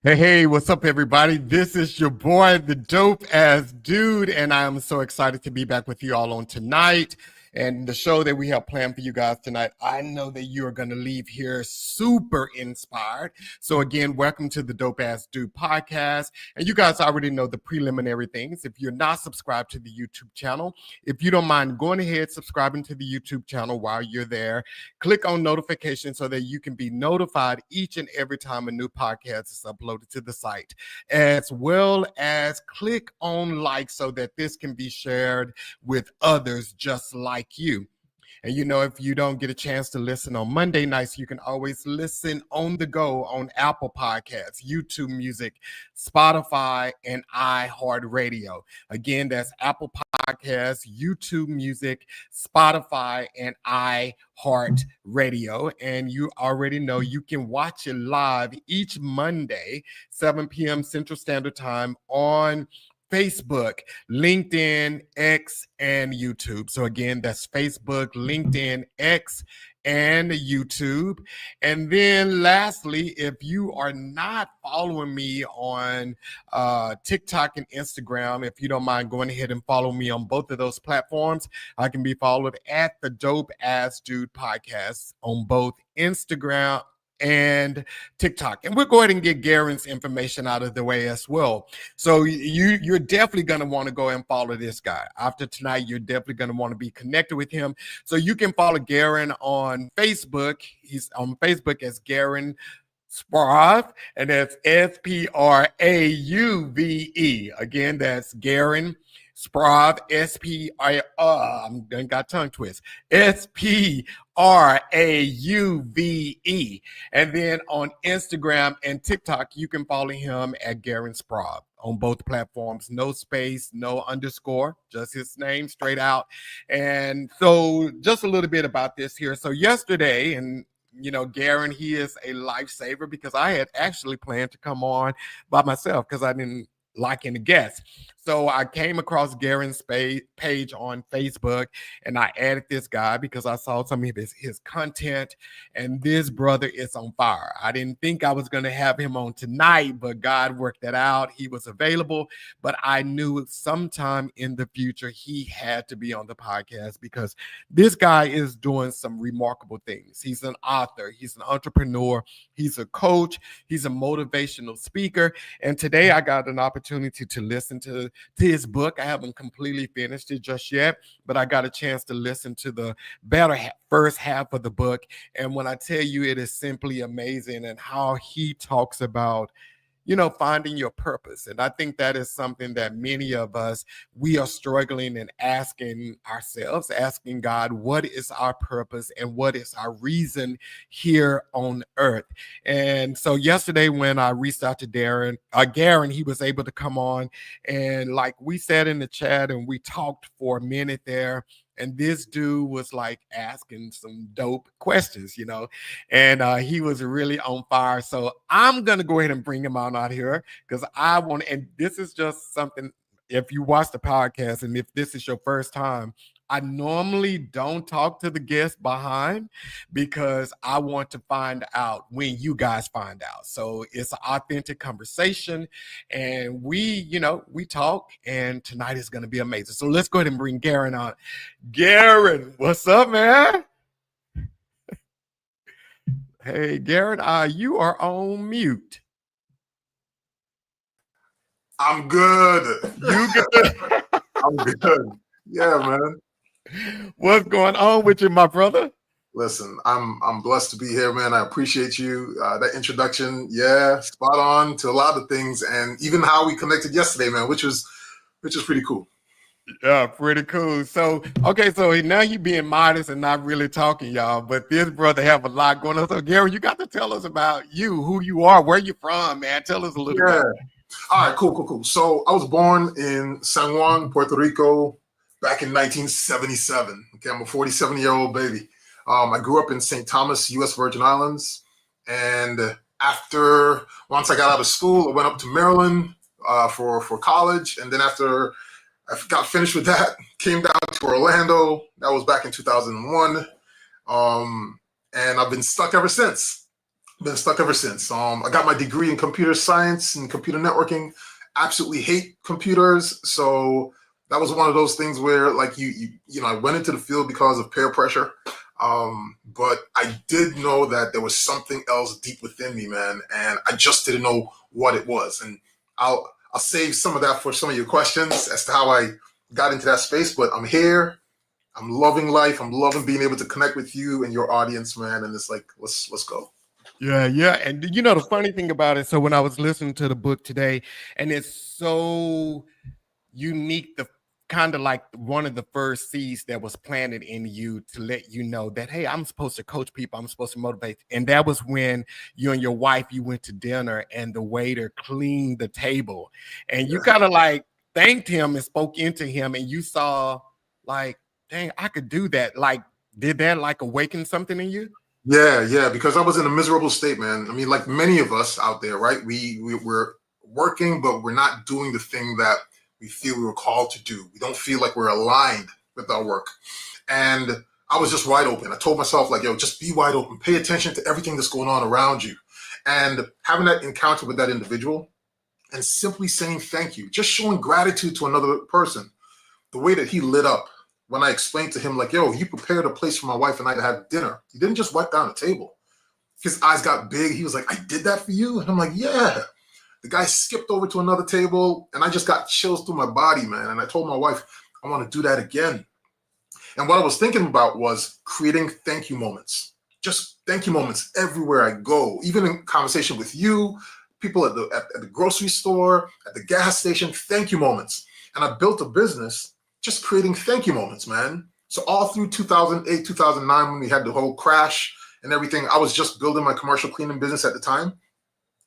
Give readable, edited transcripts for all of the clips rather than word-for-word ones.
Hey, what's up, everybody? This is your boy, the dope ass dude, and I am so excited to be back with you all on tonight and the show that we have planned for you guys tonight. I know that you are going to leave here super inspired. So, again, welcome to the Dope Ass Dude podcast. And you guys already know the preliminary things. If you're not subscribed to the YouTube channel, if you don't mind going ahead, subscribing to the YouTube channel while you're there, click on notifications so that you can be notified each and every time a new podcast is uploaded to the site, as well as click on like so that this can be shared with others just like you. And if you don't get a chance to listen on Monday nights, you can always listen on the go on Apple Podcasts, YouTube Music, Spotify, and iHeartRadio. Again, that's Apple Podcasts, YouTube Music, Spotify, and iHeartRadio. And you already know you can watch it live each Monday, 7 p.m. Central Standard Time on Facebook, LinkedIn, X, and YouTube. So again, that's Facebook, LinkedIn, X, and YouTube. And then lastly, if you are not following me on TikTok and Instagram, if you don't mind going ahead and follow me on both of those platforms, I can be followed at the Dope Ass Dude Podcast on both Instagram and TikTok. And we'll go ahead and get Gerren's information out of the way as well. So you're definitely going to want to go and follow this guy. After tonight, you're definitely going to want to be connected with him. So you can follow Gerren on Facebook. He's on Facebook as Gerren Sprauve, and that's Sprauve. Again, that's Gerren Sprauve, I'm done got tongue twist. Sprauve. And then on Instagram and TikTok, you can follow him at Gerren Sprauve on both platforms. No space, no underscore, just his name straight out. And so just a little bit about this here. So yesterday, and Gerren, he is a lifesaver because I had actually planned to come on by myself because I didn't like any guests. So I came across Gerren's page on Facebook, and I added this guy because I saw some of his content, and this brother is on fire. I didn't think I was going to have him on tonight, but God worked that out. He was available, but I knew sometime in the future he had to be on the podcast because this guy is doing some remarkable things. He's an author, he's an entrepreneur, he's a coach, he's a motivational speaker, and today I got an opportunity to listen to his book. I haven't completely finished it just yet, but I got a chance to listen to the first half of the book. And when I tell you, it is simply amazing and how he talks about finding your purpose. And I think that is something that many of us, we are struggling and asking ourselves, asking God, what is our purpose and what is our reason here on earth? And so yesterday when I reached out to Gerren, he was able to come on, and like we said in the chat and we talked for a minute there. And this dude was like asking some dope questions, and he was really on fire. So I'm going to go ahead and bring him on out here because I want, and this is just something, if you watch the podcast and if this is your first time, I normally don't talk to the guests behind because I want to find out when you guys find out. So it's an authentic conversation and we talk, and tonight is going to be amazing. So let's go ahead and bring Gerren on. Gerren, what's up, man? Hey, Gerren, you are on mute. I'm good. You good? I'm good. Yeah, man. What's going on with you, my brother? Listen, I'm blessed to be here, man. I appreciate you. That introduction, yeah, spot on to a lot of things, and even how we connected yesterday, man, which was pretty cool. Yeah, pretty cool. So, okay, so now you being modest and not really talking, y'all, but this brother have a lot going on. So, Gerren, you got to tell us about you, who you are, where you from, man. Tell us a little bit. All right, cool. So I was born in San Juan, Puerto Rico, back in 1977. Okay, I'm a 47-year-old baby. I grew up in St. Thomas, U.S. Virgin Islands, and once I got out of school, I went up to Maryland for college, and then after I got finished with that, came down to Orlando. That was back in 2001, and I've been stuck ever since. Been stuck ever since. I got my degree in computer science and computer networking. Absolutely hate computers, so that was one of those things where, like, I went into the field because of peer pressure. But I did know that there was something else deep within me, man, and I just didn't know what it was. And I'll save some of that for some of your questions as to how I got into that space. But I'm here. I'm loving life. I'm loving being able to connect with you and your audience, man. And it's like, let's go. Yeah, yeah. And the funny thing about it, so when I was listening to the book today, and it's so unique, the kind of like one of the first seeds that was planted in you to let you know that, hey, I'm supposed to coach people, I'm supposed to motivate. And that was when you and your wife, you went to dinner and the waiter cleaned the table and you kind of like thanked him and spoke into him, and you saw like, dang, I could do that. Like, did that like awaken something in you? Yeah, because I was in a miserable state, man. I mean, like many of us out there, right? We're working, but we're not doing the thing that we feel we were called to do. We don't feel like we're aligned with our work. And I was just wide open. I told myself, like, yo, just be wide open. Pay attention to everything that's going on around you. And having that encounter with that individual and simply saying thank you, just showing gratitude to another person, the way that he lit up when I explained to him, like, yo, you prepared a place for my wife and I to have dinner. You didn't just wipe down the table. His eyes got big. He was like, I did that for you? And I'm like, yeah. The guy skipped over to another table and I just got chills through my body, man. And I told my wife, I want to do that again. And what I was thinking about was creating thank you moments. Just thank you moments everywhere I go, even in conversation with you, people at the grocery store, at the gas station, thank you moments. And I built a business just creating thank you moments, man. So all through 2008, 2009, when we had the whole crash and everything, I was just building my commercial cleaning business at the time.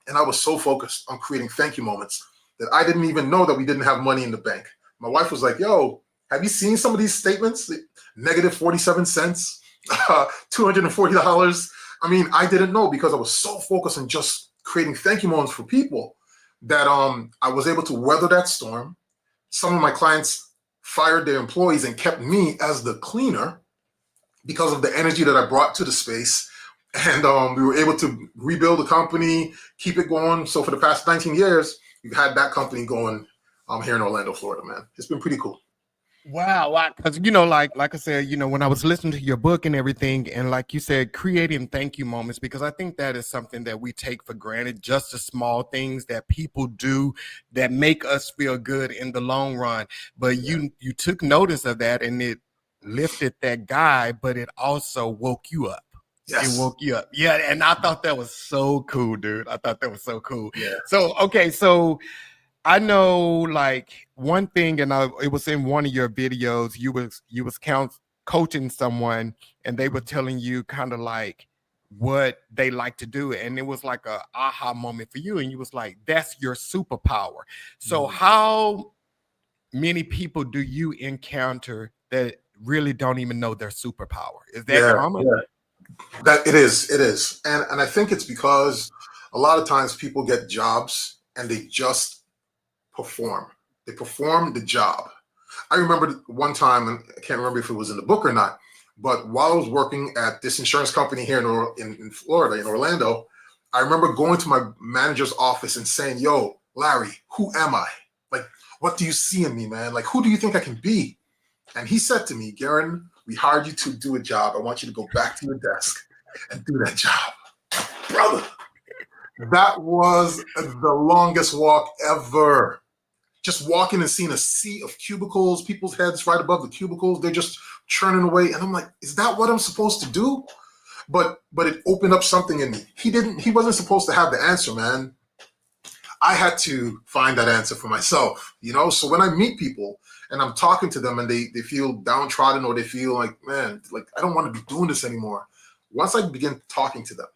And I was so focused on creating thank you moments that I didn't even know that we didn't have money in the bank. My wife was like, yo, have you seen some of these statements? Negative 47 cents, $240. I mean, I didn't know because I was so focused on just creating thank you moments for people that I was able to weather that storm. Some of my clients fired their employees and kept me as the cleaner because of the energy that I brought to the space. And we were able to rebuild the company, keep it going. So for the past 19 years, we've had that company going here in Orlando, Florida, man. It's been pretty cool. Wow. Because, like I said, when I was listening to your book and everything, and like you said, creating thank you moments, because I think that is something that we take for granted, just the small things that people do that make us feel good in the long run. But you took notice of that and it lifted that guy, but it also woke you up. Yes. It woke you up. Yeah. And I thought that was so cool, dude. I thought that was so cool. Yeah. So, okay. So I know, like, one thing, and it was in one of your videos. You was coaching someone, and they were telling you kind of like what they like to do, and it was like a aha moment for you, and you was like, "That's your superpower." So, how many people do you encounter that really don't even know their superpower? Is that common? Yeah. That it is, and I think it's because a lot of times people get jobs and they just perform. They perform the job. I remember one time, and I can't remember if it was in the book or not, but while I was working at this insurance company here in Florida, in Orlando, I remember going to my manager's office and saying, yo, Larry, who am I? Like, what do you see in me, man? Like, who do you think I can be? And he said to me, Gerren, we hired you to do a job. I want you to go back to your desk and do that job. Brother, that was the longest walk ever. Just walking and seeing a sea of cubicles, people's heads right above the cubicles, they're just churning away. And I'm like, is that what I'm supposed to do? But it opened up something in me. He wasn't supposed to have the answer, man. I had to find that answer for myself, So when I meet people and I'm talking to them and they feel downtrodden or they feel like, man, like I don't want to be doing this anymore. Once I begin talking to them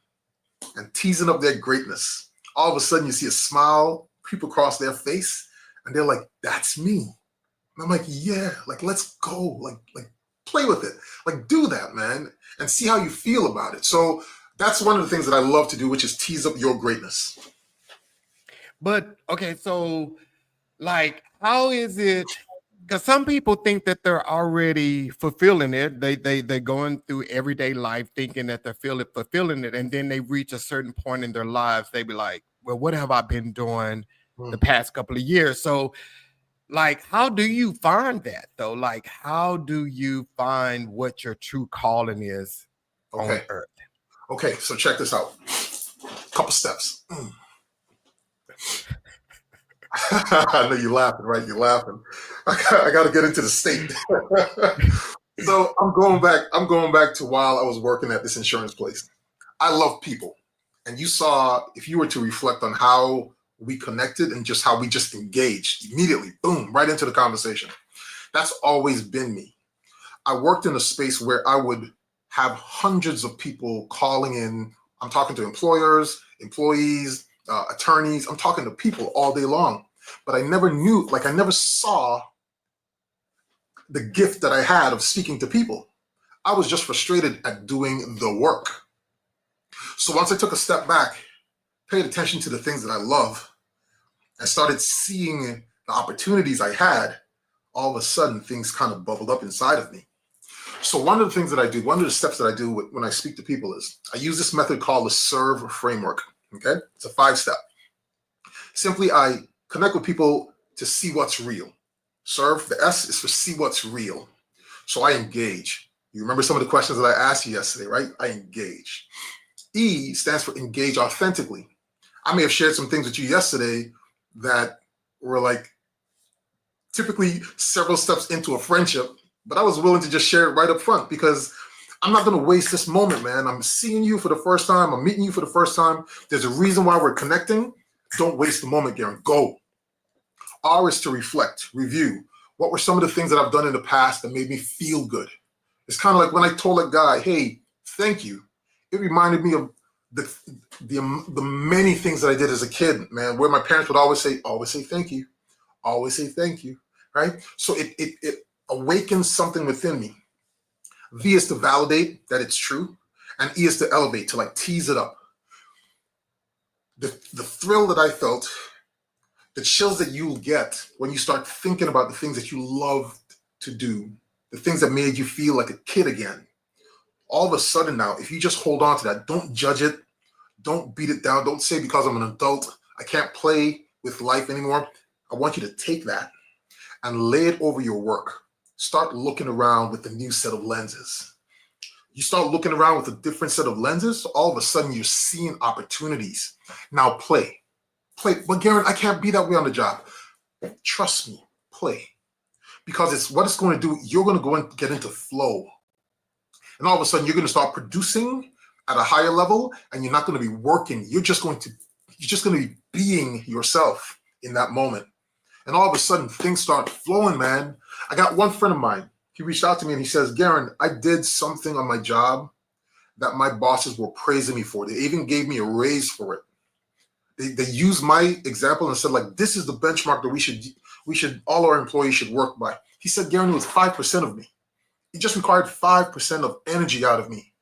and teasing up their greatness, all of a sudden you see a smile creep across their face. And they're like, that's me. And I'm like, yeah, like, let's go. Like play with it. Like, do that, man, and see how you feel about it. So that's one of the things that I love to do, which is tease up your greatness. But, okay, so, like, how is it Because some people think that they're already fulfilling it. They're going through everyday life thinking that they're fulfilling it, and then they reach a certain point in their lives. They be like, "Well, what have I been doing the Mm. past couple of years?" So, like, how do you find that though? Like, how do you find what your true calling is on Okay. earth? Okay. So check this out. Couple steps. I know you're laughing, right? You're laughing. I got to get into the state. So I'm going back. I'm going back to while I was working at this insurance place. I love people, and you saw if you were to reflect on how we connected and just how we just engaged immediately, boom, right into the conversation. That's always been me. I worked in a space where I would have hundreds of people calling in. I'm talking to employers, employees, attorneys. I'm talking to people all day long. But I never knew, like, I never saw the gift that I had of speaking to people. I was just frustrated at doing the work. So once I took a step back, paid attention to the things that I love, and started seeing the opportunities I had, all of a sudden things kind of bubbled up inside of me. So one of the things that I do, one of the steps that I do when I speak to people is I use this method called the SERVE framework. Okay, it's a 5-step. Simply, I connect with people to see what's real. Serve, the S is for see what's real. So I engage. You remember some of the questions that I asked you yesterday, right? I engage. E stands for engage authentically. I may have shared some things with you yesterday that were like typically several steps into a friendship, but I was willing to just share it right up front because I'm not going to waste this moment, man. I'm seeing you for the first time. I'm meeting you for the first time. There's a reason why we're connecting. Don't waste the moment, Gerren. Go. R is to reflect, review. What were some of the things that I've done in the past that made me feel good? It's kind of like when I told a guy, hey, thank you. It reminded me of the many things that I did as a kid, man, where my parents would always say thank you. Always say thank you, right? So it awakens something within me. V is to validate that it's true, and E is to elevate, to like tease it up. The thrill that I felt, the chills that you'll get when you start thinking about the things that you loved to do, the things that made you feel like a kid again. All of a sudden now, if you just hold on to that, don't judge it, don't beat it down, don't say because I'm an adult, I can't play with life anymore. I want you to take that and lay it over your work. Start looking around with a new set of lenses. You start looking around with a different set of lenses, so all of a sudden you're seeing opportunities. Now play. Play. But Gerren, I can't be that way on the job. Trust me, play. Because it's what it's going to do, you're going to go and get into flow. And all of a sudden you're going to start producing at a higher level, and you're not going to be working. You're just going to be being yourself in that moment. And all of a sudden things start flowing, man. I got one friend of mine. He reached out to me and he says, Gerren, I did something on my job that my bosses were praising me for. They even gave me a raise for it. They used my example and said, like, this is the benchmark that we should all our employees should work by. He said, Gerren, it was 5% of me. It just required 5% of energy out of me.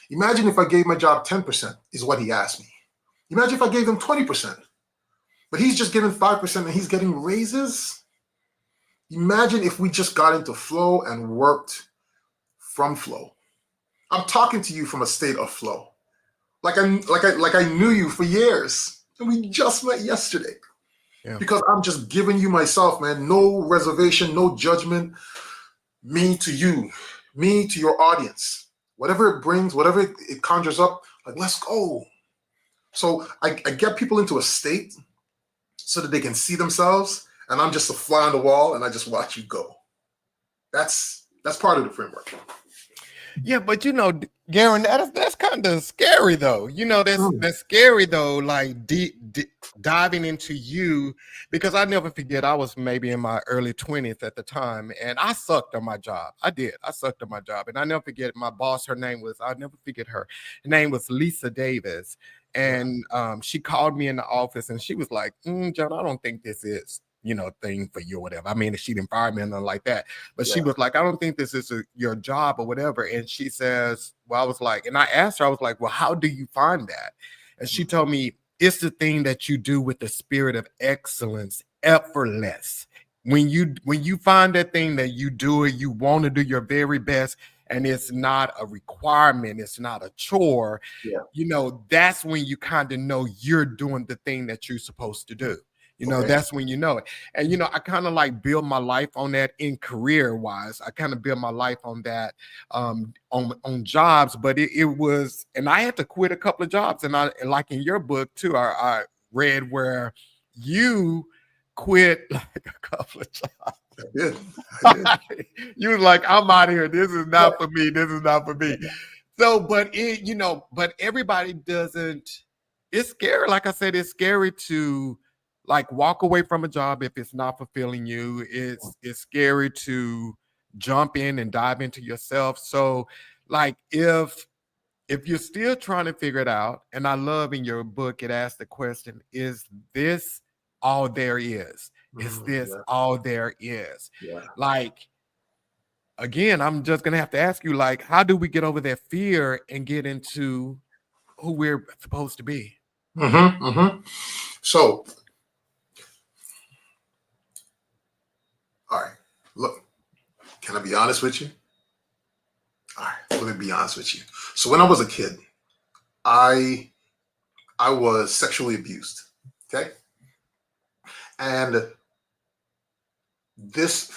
Imagine if I gave my job 10% is what he asked me. Imagine if I gave them 20%. But he's just giving 5% and he's getting raises. Imagine if we just got into flow and worked from flow. I'm talking to you from a state of flow. Like I knew you for years. And we just met yesterday. Yeah. Because I'm just giving you myself, man. No reservation, no judgment. Me to you, me to your audience. Whatever it brings, whatever it conjures up, like, let's go. So I get people into a state so that they can see themselves, and I'm just a fly on the wall, and I just watch you go. That's part of the framework. Yeah, but Gerren, that's kind of scary though. That's scary though. Like diving into you, because I never forget. I was maybe in my early 20s at the time, and I sucked on my job. I did. I sucked on my job, and I never forget my boss. I'll never forget her. Her name was Lisa Davis, and she called me in the office, and she was like, "John, I don't think this is." Thing for you or whatever. I mean, she didn't fire me or nothing like that. But she was like, I don't think this is your job or whatever. And she says, well, I was like, and I asked her, I was like, well, how do you find that? And she told me, it's the thing that you do with the spirit of excellence, effortless. when you find that thing that you do it, you want to do your very best, and it's not a requirement, it's not a chore, Yeah. that's when you kind of know you're doing the thing that you're supposed to do. Okay. That's when you know it. And I kind of like build my life on that in career wise. I kind of build my life on that, on jobs, but it was, and I had to quit a couple of jobs. And like in your book too, I read where you quit like a couple of jobs. I did. I did. You was like, I'm out of here. This is Yeah. not for me. This is not for me. So, but but everybody doesn't. It's scary. Like I said, it's scary to like walk away from a job if it's not fulfilling you. It's scary to jump in and dive into yourself. So, like if you're still trying to figure it out, and I love in your book, it asks the question, is this all there is? Is this Yeah. all there is? Yeah. Like, again, I'm just gonna have to ask you, like, how do we get over that fear and get into who we're supposed to be? So, all right, look, can I be honest with you? All right, let me be honest with you. So when I was a kid, I was sexually abused. Okay. And this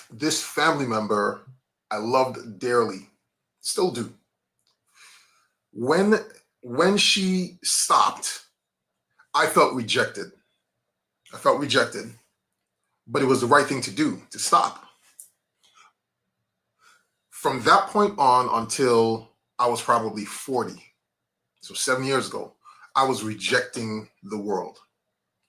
family member I loved dearly, still do. When she stopped, I felt rejected. I felt rejected, but it was the right thing to do, to stop. From that point on until I was probably 40, so 7 years ago, I was rejecting the world,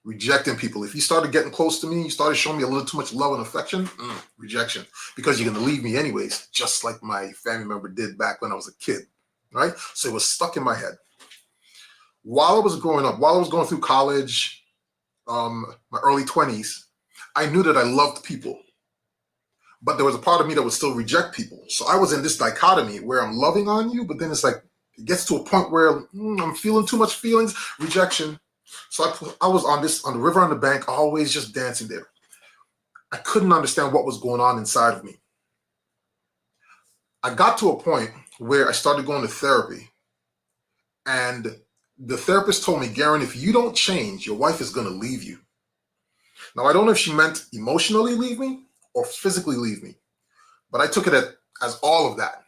rejecting people. If you started getting close to me, you started showing me a little too much love and affection, rejection, because you're going to leave me anyways, just like my family member did back when I was a kid, right? So it was stuck in my head. While I was growing up, while I was going through college, my early 20s, I knew that I loved people, but there was a part of me that would still reject people. So I was in this dichotomy where I'm loving on you, but then it's like, it gets to a point where I'm feeling too much feelings, rejection. So I was on the river on the bank, always just dancing there. I couldn't understand what was going on inside of me. I got to a point where I started going to therapy, and the therapist told me, Gerren, if you don't change, your wife is going to leave you. Now, I don't know if she meant emotionally leave me or physically leave me, but I took it as all of that.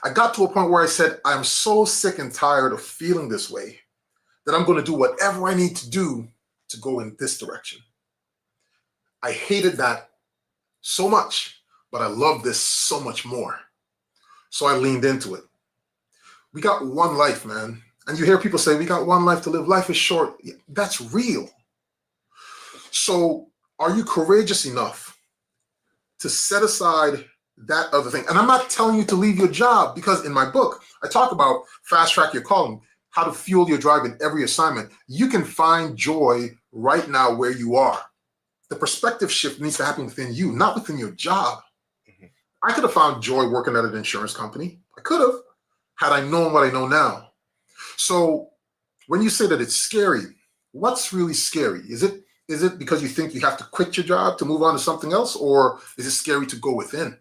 I got to a point where I said, I'm so sick and tired of feeling this way that I'm going to do whatever I need to do to go in this direction. I hated that so much, but I love this so much more. So I leaned into it. We got one life, man. And you hear people say, we got one life to live. Life is short. That's real. So are you courageous enough to set aside that other thing? And I'm not telling you to leave your job, because in my book, I talk about fast track your calling, how to fuel your drive in every assignment. You can find joy right now where you are. The perspective shift needs to happen within you, not within your job. I could have found joy working at an insurance company. I could have, had I known what I know now. So when you say that it's scary, what's really scary? Is it because you think you have to quit your job to move on to something else, or is it scary to go within?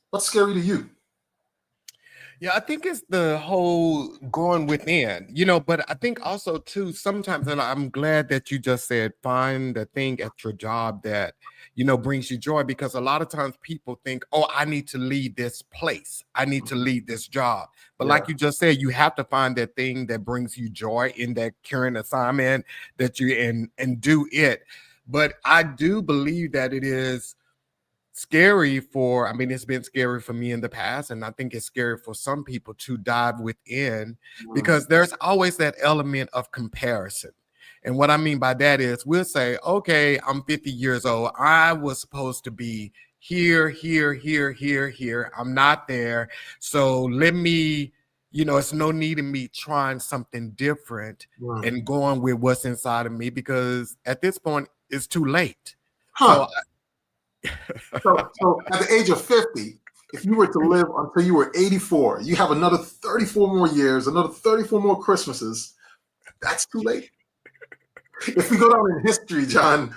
What's scary to you? Yeah, I think it's the whole going within, but I think also too, sometimes, and I'm glad that you just said, find the thing at your job that, brings you joy, because a lot of times people think, oh, I need to leave this place. I need to leave this job. But Yeah. like you just said, you have to find that thing that brings you joy in that current assignment that you're in, and do it. But I do believe that it is scary it's been scary for me in the past, and I think it's scary for some people to dive within, because there's always that element of comparison. And what I mean by that is, we'll say, okay, I'm 50 years old, I was supposed to be here, here, here, here, here, I'm not there, so let me, it's no need in me trying something different and going with what's inside of me, because at this point it's too late. So at the age of 50, if you were to live until you were 84, you have another 34 more years, another 34 more Christmases. That's too late. if we go down in history, John,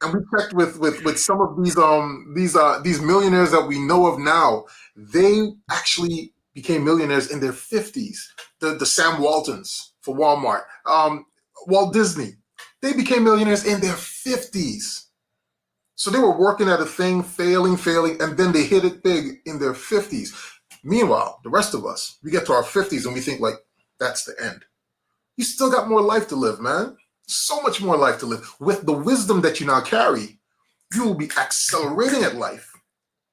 and we checked with some of these millionaires that we know of now, they actually became millionaires in their 50s. The Sam Waltons for Walmart, Walt Disney, they became millionaires in their 50s. So they were working at a thing, failing, and then they hit it big in their 50s. Meanwhile, the rest of us, we get to our 50s and we think like, that's the end. You still got more life to live, man. So much more life to live. With the wisdom that you now carry, you will be accelerating at life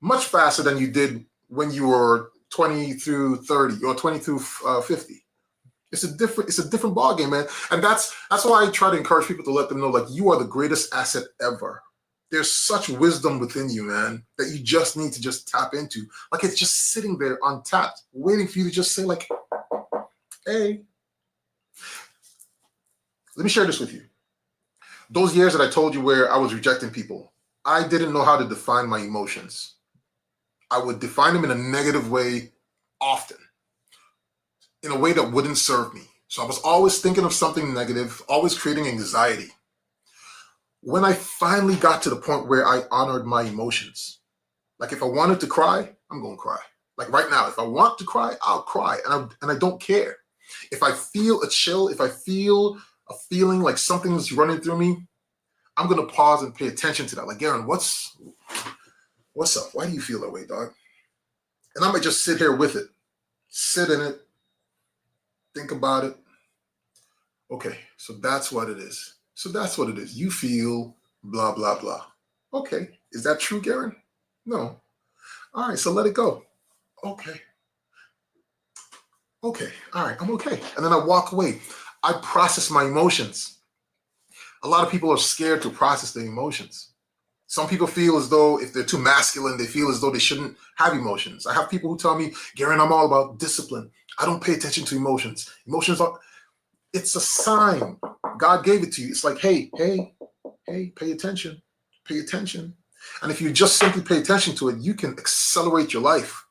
much faster than you did when you were 20 through 30 or 20 through 50. It's a different ballgame, man. And that's why I try to encourage people to let them know, like, you are the greatest asset ever. There's such wisdom within you, man, that you just need to just tap into. Like, it's just sitting there untapped, waiting for you to just say, like, hey. Let me share this with you. Those years that I told you where I was rejecting people, I didn't know how to define my emotions. I would define them in a negative way often, in a way that wouldn't serve me. So I was always thinking of something negative, always creating anxiety. When I finally got to the point where I honored my emotions, like if I wanted to cry, I'm going to cry. Like right now, if I want to cry, I'll cry, and I don't care. If I feel a chill, if I feel a feeling like something's running through me, I'm going to pause and pay attention to that. Like, Gerren, what's up? Why do you feel that way, dog? And I might just sit here with it, sit in it, think about it. Okay, so that's what it is. You feel blah, blah, blah. Okay, is that true, Gerren? No. All right, so let it go. Okay. All right, I'm okay. And then I walk away. I process my emotions. A lot of people are scared to process their emotions. Some people feel as though if they're too masculine, they feel as though they shouldn't have emotions. I have people who tell me, Gerren, I'm all about discipline. I don't pay attention to emotions. It's a sign. God gave it to you. It's like, hey, pay attention. Pay attention. And if you just simply pay attention to it, you can accelerate your life.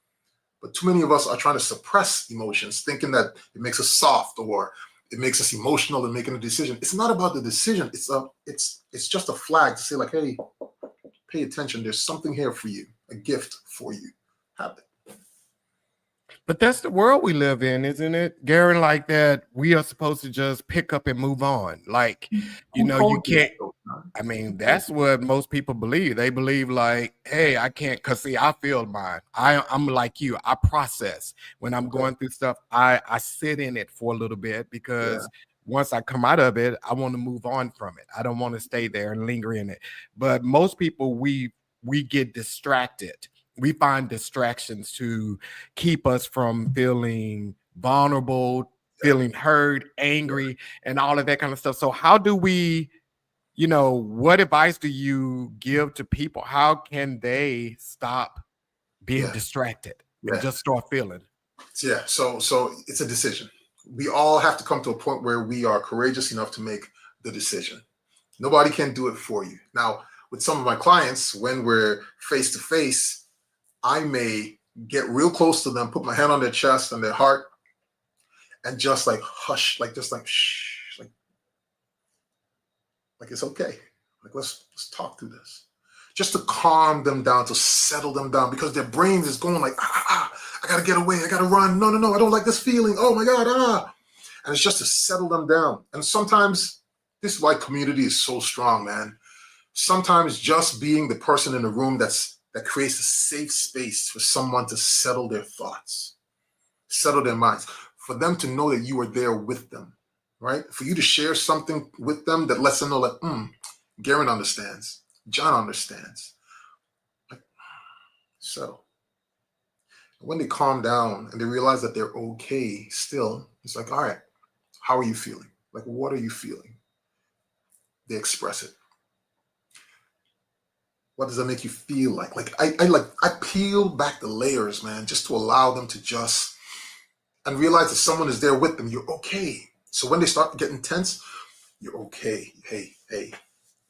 But too many of us are trying to suppress emotions, thinking that it makes us soft or it makes us emotional in making a decision. It's not about the decision. It's just a flag to say, like, hey, pay attention. There's something here for you, a gift for you. Have it. But that's the world we live in, isn't it, Gerren? Like that, we are supposed to just pick up and move on. Like, you can't. I mean, that's what most people believe. They believe like, hey, I can't, because see, I feel mine. I'm like you. I process when I'm going through stuff. I sit in it for a little bit because once I come out of it, I want to move on from it. I don't want to stay there and linger in it. But most people, we get distracted. We find distractions to keep us from feeling vulnerable, feeling hurt, angry, and all of that kind of stuff. So how do we, what advice do you give to people? How can they stop being distracted and just start feeling? Yeah. So it's a decision. We all have to come to a point where we are courageous enough to make the decision. Nobody can do it for you. Now, with some of my clients, when we're face to face, I may get real close to them, put my hand on their chest and their heart, and just like hush, like just like shh, like it's okay. Like let's talk through this. Just to calm them down, to settle them down, because their brains is going like, I gotta get away, I gotta run. No, I don't like this feeling. Oh my God, And it's just to settle them down. And sometimes this is why community is so strong, man. Sometimes just being the person in the room that creates a safe space for someone to settle their thoughts, settle their minds, for them to know that you are there with them, right? For you to share something with them that lets them know like, Gerren understands, John understands. Like, so when they calm down and they realize that they're okay still, it's like, all right, how are you feeling? Like, what are you feeling? They express it. What does that make you feel like? Like I peel back the layers, man, just to allow them to just and realize that someone is there with them. You're okay. So when they start getting tense, you're okay. Hey,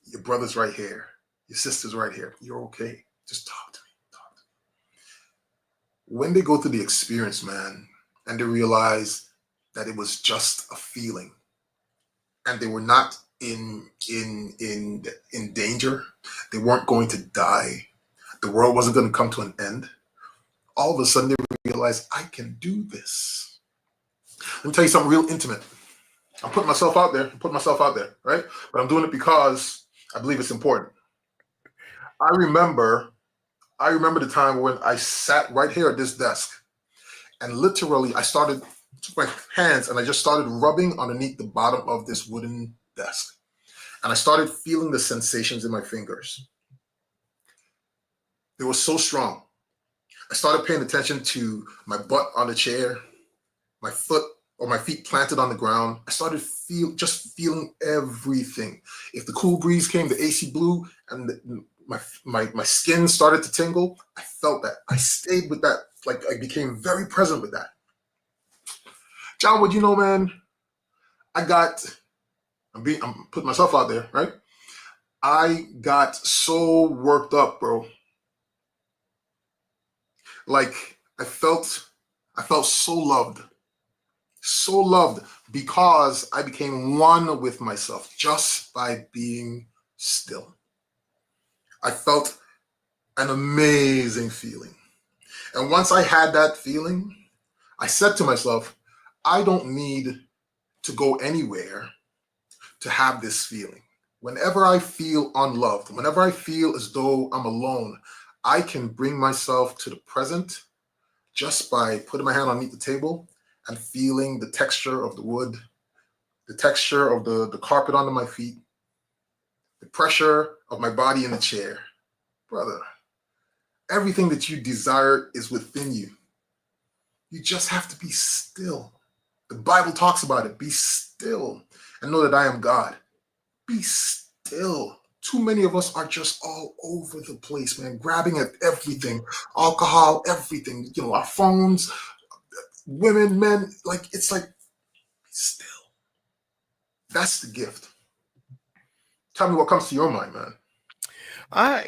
your brother's right here. Your sister's right here. You're okay. Just talk to me. When they go through the experience, man, and they realize that it was just a feeling and they were not in danger. They weren't going to die. The world wasn't going to come to an end. All of a sudden, they realized I can do this. Let me tell you something real intimate. I'm putting myself out there. Right? But I'm doing it because I believe it's important. I remember the time when I sat right here at this desk, and literally I took my hands and I just started rubbing underneath the bottom of this wooden desk. And I started feeling the sensations in my fingers. They were so strong. I started paying attention to my butt on the chair, my foot or my feet planted on the ground. I started feeling everything. If the cool breeze came, the AC blew, and my skin started to tingle, I felt that. I stayed with that. Like, I became very present with that. John, what you know, man? I'm putting myself out there, right? I got so worked up, bro. Like, I felt so loved because I became one with myself just by being still. I felt an amazing feeling. And once I had that feeling, I said to myself, I don't need to go anywhere to have this feeling. Whenever I feel unloved, whenever I feel as though I'm alone, I can bring myself to the present just by putting my hand underneath the table and feeling the texture of the wood, the texture of the carpet under my feet, the pressure of my body in the chair. Brother, everything that you desire is within you. You just have to be still. The Bible talks about it. Be still and know that I am God. Be still. Too many of us are just all over the place, man, grabbing at everything, alcohol, everything, our phones, women, men, it's like, still. That's the gift. Tell me what comes to your mind, man. I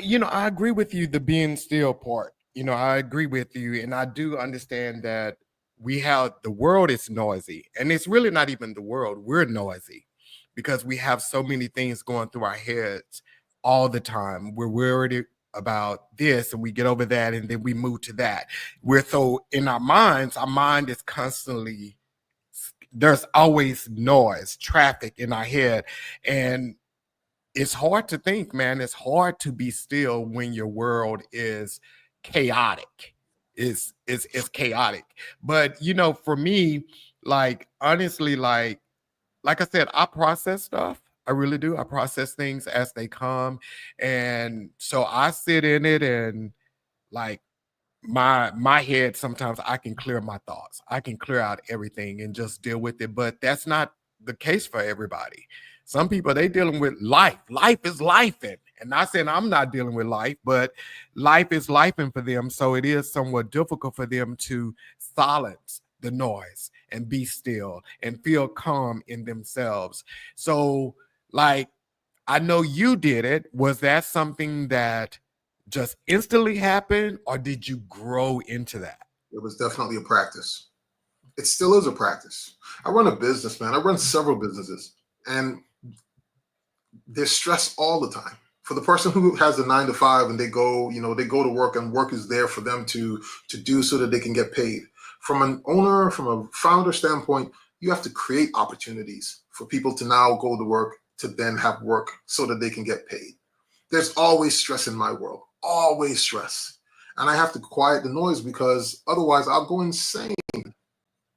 agree with you, the being still part. I agree with you. And I do understand that the world is noisy. And it's really not even the world. We're noisy because we have so many things going through our heads all the time. We're worried about this and we get over that and then we move to that. We're so in our mind is constantly, there's always noise, traffic in our head. And it's hard to think, man. It's hard to be still when your world is chaotic. It's chaotic. But for me, like honestly, like I said, I process stuff. I really do. I process things as they come. And so I sit in it and like my head, sometimes I can clear my thoughts. I can clear out everything and just deal with it. But that's not the case for everybody. Some people, they dealing with life. Life is life. And not saying I'm not dealing with life, but life is life for them. So it is somewhat difficult for them to silence the noise and be still and feel calm in themselves. So like, I know you did it. Was that something that just instantly happened, or did you grow into that? It was definitely a practice. It still is a practice. I run a business, man. I run several businesses, and there's stress all the time. For the person who has a 9 to 5 and they go to work and work is there for them to do so that they can get paid. From an owner, from a founder standpoint, you have to create opportunities for people to now go to work to then have work so that they can get paid. There's always stress in my world, always stress. And I have to quiet the noise because otherwise I'll go insane.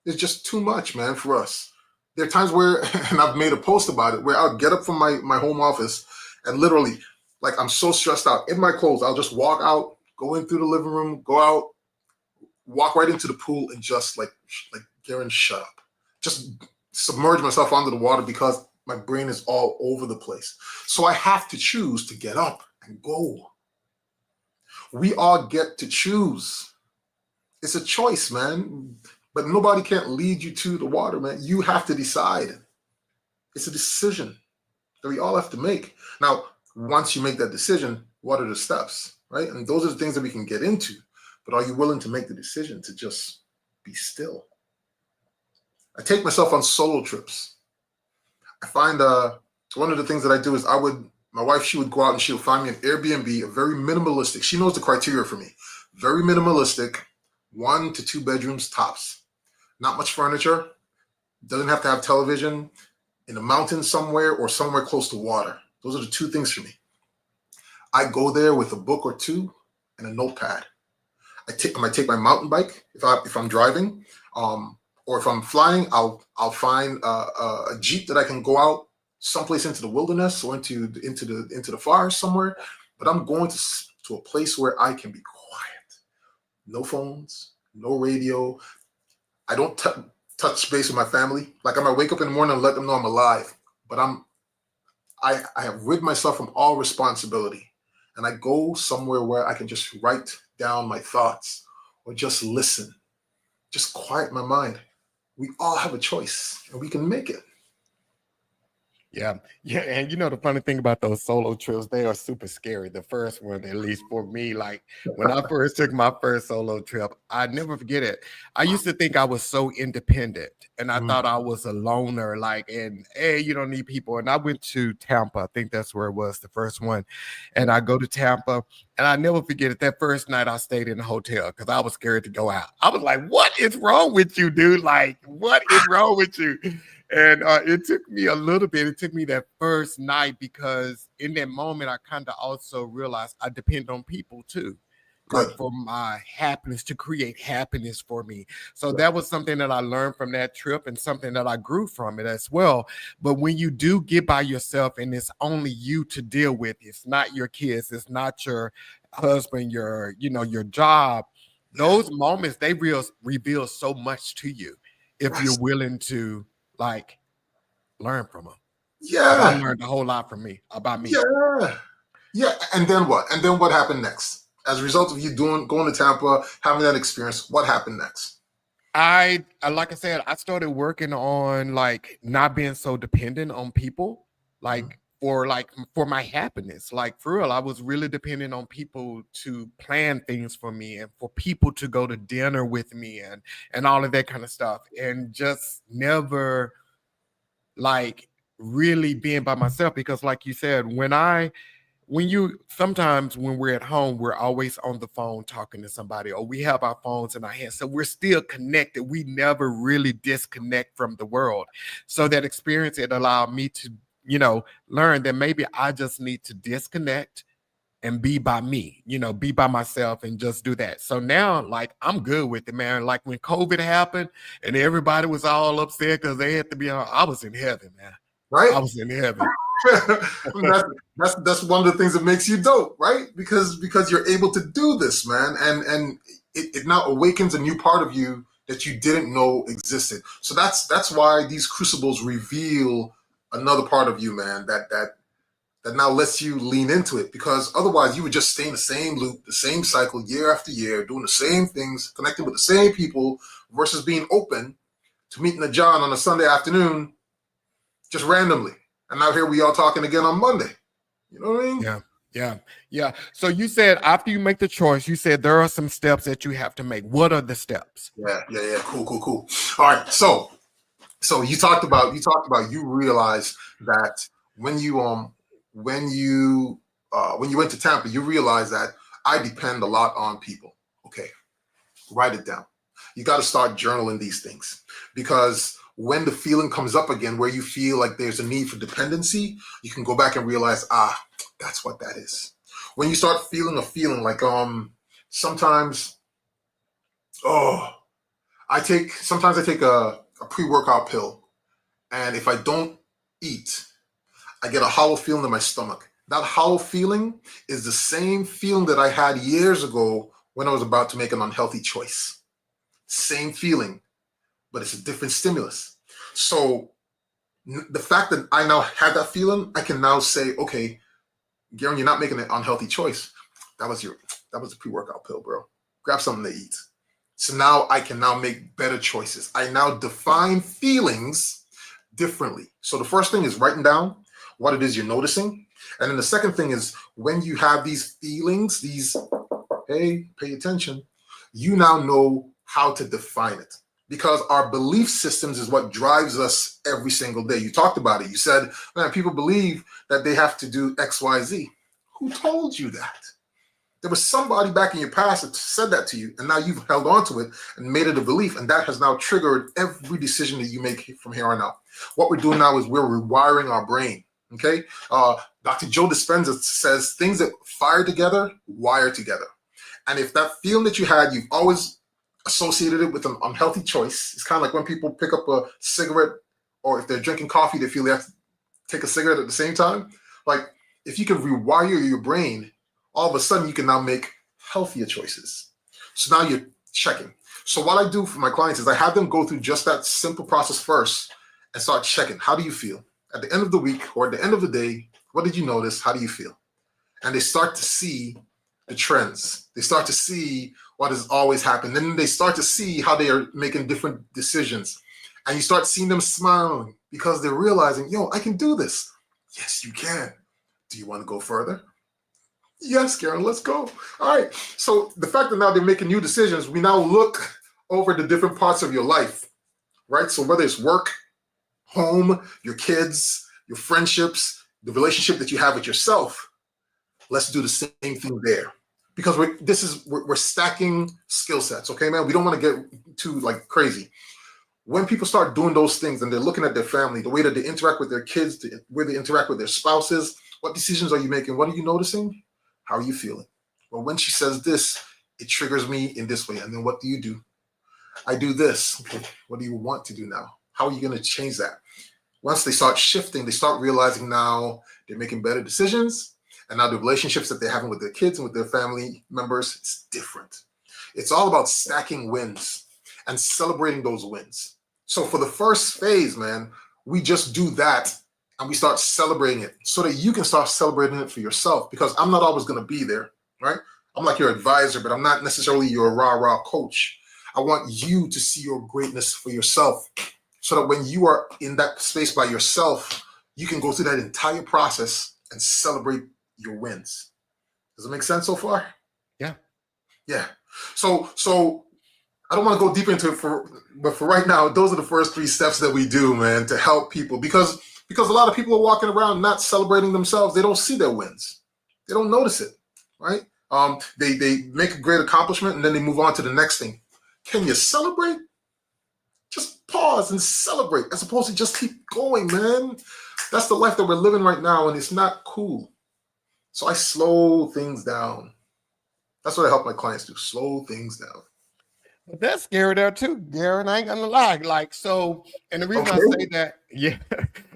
It's just too much, man, for us. There are times where, and I've made a post about it, where I'll get up from my home office and literally, like, I'm so stressed out in my clothes. I'll just walk out, go in through the living room, go out, walk right into the pool and just like Gerren, shut up. Just submerge myself under the water because my brain is all over the place. So I have to choose to get up and go. We all get to choose. It's a choice, man. But nobody can't lead you to the water, man. You have to decide. It's a decision that we all have to make. Now, once you make that decision, what are the steps, right? And those are the things that we can get into. But are you willing to make the decision to just be still? I take myself on solo trips. I find So one of the things that I do is my wife, she would go out and she would find me an Airbnb, a very minimalistic. She knows the criteria for me. Very minimalistic, 1 to 2 bedrooms tops. Not much furniture. Doesn't have to have television. In the mountains somewhere or somewhere close to water. Those are the 2 things for me. I go there with a book or 2 and a notepad. I might take my mountain bike if I'm driving, or if I'm flying. I'll find a Jeep that I can go out someplace into the wilderness or into the forest somewhere. But I'm going to a place where I can be quiet. No phones, no radio. I don't touch base with my family. Like I might wake up in the morning and let them know I'm alive, but I have rid myself from all responsibility, and I go somewhere where I can just write down my thoughts or just listen, just quiet my mind. We all have a choice, and we can make it. Yeah. Yeah. And you know, the funny thing about those solo trips, they are super scary. The first one, at least for me, like when I first took my first solo trip, I never forget it. I used to think I was so independent and I Mm, thought I was a loner, like, and hey, you don't need people. And I went to Tampa. I think that's where it was, the first one. And I go to Tampa and I never forget it. That first night I stayed in a hotel because I was scared to go out. I was like, what is wrong with you, dude? Like, what is wrong with you? And it took me a little bit. It took me that first night because in that moment, I kind of also realized I depend on people too, like good. for my happiness, to create happiness for me. So Yeah. that was something that I learned from that trip and something that I grew from it as well. But when you do get by yourself and it's only you to deal with, it's not your kids, it's not your husband, your job. Yeah. Those moments, they reveal so much to you if you're Yes. willing to like learn from them. Because I Yeah. learned a whole lot from me about me. Yeah. Yeah. And then what? And then what happened next? As a result of you going to Tampa, having that experience, what happened next? Like I said, I started working on like not being so dependent on people, Mhm. for my happiness. Like for real, I was really dependent on people to plan things for me and for people to go to dinner with me and all of that kind of stuff. And just never like really being by myself because like you said, sometimes when we're at home, we're always on the phone talking to somebody, or we have our phones in our hands. So we're still connected. We never really disconnect from the world. So that experience, it allowed me to, learn that maybe I just need to disconnect and be by me, be by myself and just do that. So now, like, I'm good with it, man. Like when COVID happened and everybody was all upset because they had to be on, I was in heaven, man. I Right? was in heaven. That's one of the things that makes you dope, right? Because you're able to do this, man, and it now awakens a new part of you that you didn't know existed. So that's why these crucibles reveal another part of you, man, that now lets you lean into it, because otherwise you would just stay in the same loop, the same cycle year after year, doing the same things, connecting with the same people, versus being open to meeting a John on a Sunday afternoon just randomly. And now here we are talking again on Monday. You know what I mean? Yeah. Yeah. Yeah. So you said after you make the choice, you said there are some steps that you have to make. What are the steps? Yeah. Cool. All right. So you realized that when you went to Tampa, you realized that I depend a lot on people. Okay, write it down. You got to start journaling these things, because when the feeling comes up again where you feel like there's a need for dependency, you can go back and realize, that's what that is. When you start feeling a feeling like sometimes, oh, sometimes I take a pre-workout pill, and if I don't eat, I get a hollow feeling in my stomach. That hollow feeling is the same feeling that I had years ago when I was about to make an unhealthy choice. Same feeling, but it's a different stimulus. So the fact that I now have that feeling, I can now say, okay, Gerren, you're not making an unhealthy choice. That was a pre-workout pill, bro. Grab something to eat. So now I can now make better choices. I now define feelings differently. So the first thing is writing down what it is you're noticing. And then the second thing is, when you have these feelings, hey, pay attention, you now know how to define it. because our belief systems is what drives us every single day. You talked about it. You said, man, people believe that they have to do X, Y, Z. Who told you that? There was somebody back in your past that said that to you, and now you've held on to it and made it a belief, and that has now triggered every decision that you make from here on out. What we're doing now is we're rewiring our brain, okay? Dr. Joe Dispenza says things that fire together, wire together. And if that feeling that you had, you've always associated it with an unhealthy choice. It's kind of like when people pick up a cigarette, or if they're drinking coffee, they feel they have to take a cigarette at the same time. Like, if you can rewire your brain, all of a sudden you can now make healthier choices. So now you're checking. So what I do for my clients is I have them go through just that simple process first and start checking. How do you feel? At the end of the week or at the end of the day, what did you notice? How do you feel? And they start to see the trends. They start to see what has always happened. Then they start to see how they are making different decisions. And you start seeing them smiling because they're realizing, yo, I can do this. Yes, you can. Do you want to go further? Yes, Gerren, let's go. All right. So the fact that now they're making new decisions, we now look over the different parts of your life, right? So whether it's work, home, your kids, your friendships, the relationship that you have with yourself, let's do the same thing there. Because we're stacking skill sets, okay, man? We don't want to get too like crazy. When people start doing those things and they're looking at their family, the way that they interact with their kids, the way they interact with their spouses, what decisions are you making? What are you noticing? How are you feeling? Well, when she says this, it triggers me in this way. And then what do? I do this. Okay, what do you want to do now? How are you going to change that? Once they start shifting, they start realizing now they're making better decisions. And now the relationships that they're having with their kids and with their family members, it's different. It's all about stacking wins and celebrating those wins. So for the first phase, man, we just do that and we start celebrating it so that you can start celebrating it for yourself, because I'm not always going to be there, right? I'm like your advisor, but I'm not necessarily your rah-rah coach. I want you to see your greatness for yourself so that when you are in that space by yourself, you can go through that entire process and celebrate your wins. Does it make sense so far? Yeah. Yeah. So I don't want to go deep into it but for right now, those are the first 3 steps that we do, man, to help people, because a lot of people are walking around not celebrating themselves. They don't see their wins. They don't notice it, right? They make a great accomplishment and then they move on to the next thing. Can you celebrate? Just pause and celebrate as opposed to just keep going, man. That's the life that we're living right now, and it's not cool. So I slow things down. That's what I help my clients do, slow things down. But that's scary there too, Gerren. I ain't gonna lie. Like, so, and the reason I say that, yeah,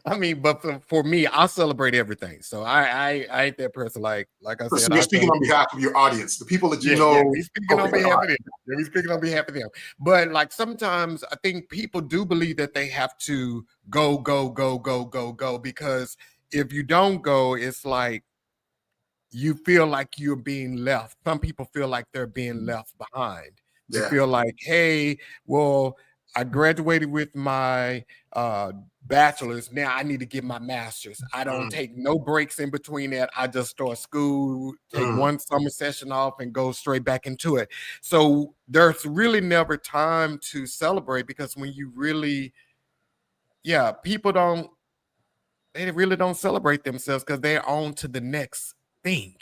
I mean, but for me, I celebrate everything. So I ain't that person. Like I said, so you're speaking on behalf of your audience, the people that you know. Yeah, he's speaking on behalf of them. He's speaking on behalf of them. But like sometimes I think people do believe that they have to go, because if you don't go, it's like you feel like you're being left. Some people feel like they're being left behind. You feel like, hey, well, I graduated with my bachelor's. Now I need to get my master's. I don't take no breaks in between that. I just start school, take one summer session off and go straight back into it. So there's really never time to celebrate, because when you really, people they really don't celebrate themselves because they're on to the next thing.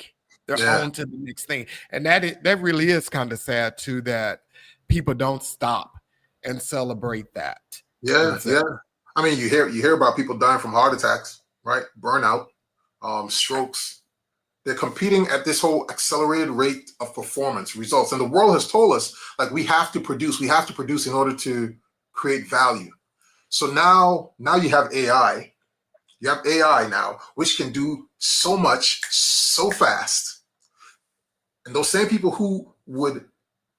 They're on to the next thing. And that really is kind of sad too, that people don't stop and celebrate that. Yeah. I mean, you hear about people dying from heart attacks, right? Burnout, strokes. They're competing at this whole accelerated rate of performance results. And the world has told us, like, we have to produce in order to create value. So now you have AI. You have AI now, which can do so much, so fast. And those same people who would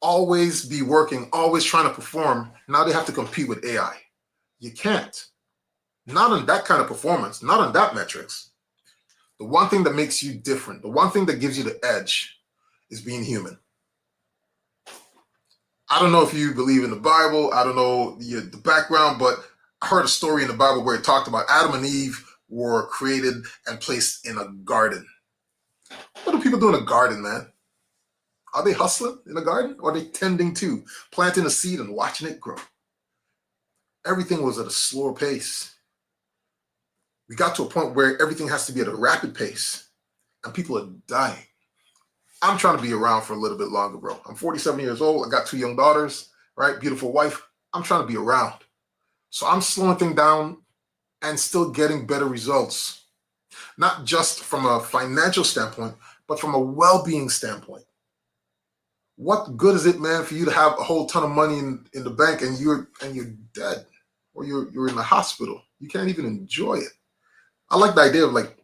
always be working, always trying to perform, now they have to compete with AI. You can't. Not on that kind of performance, not on that metrics. The one thing that makes you different, the one thing that gives you the edge is being human. I don't know if you believe in the Bible. I don't know the background, but I heard a story in the Bible where it talked about Adam and Eve were created and placed in a garden. What do people do in a garden, man? Are they hustling in a garden, or are they tending to planting a seed and watching it grow? everything was at a slower pace. We got to a point where everything has to be at a rapid pace and people are dying. I'm trying to be around for a little bit longer, bro. I'm 47 years old. I got 2 young daughters, right? Beautiful wife. I'm trying to be around. So I'm slowing things down and still getting better results. Not just from a financial standpoint, but from a well-being standpoint. What good is it, man, for you to have a whole ton of money in the bank and you're dead or you're in the hospital? You can't even enjoy it. I like the idea of like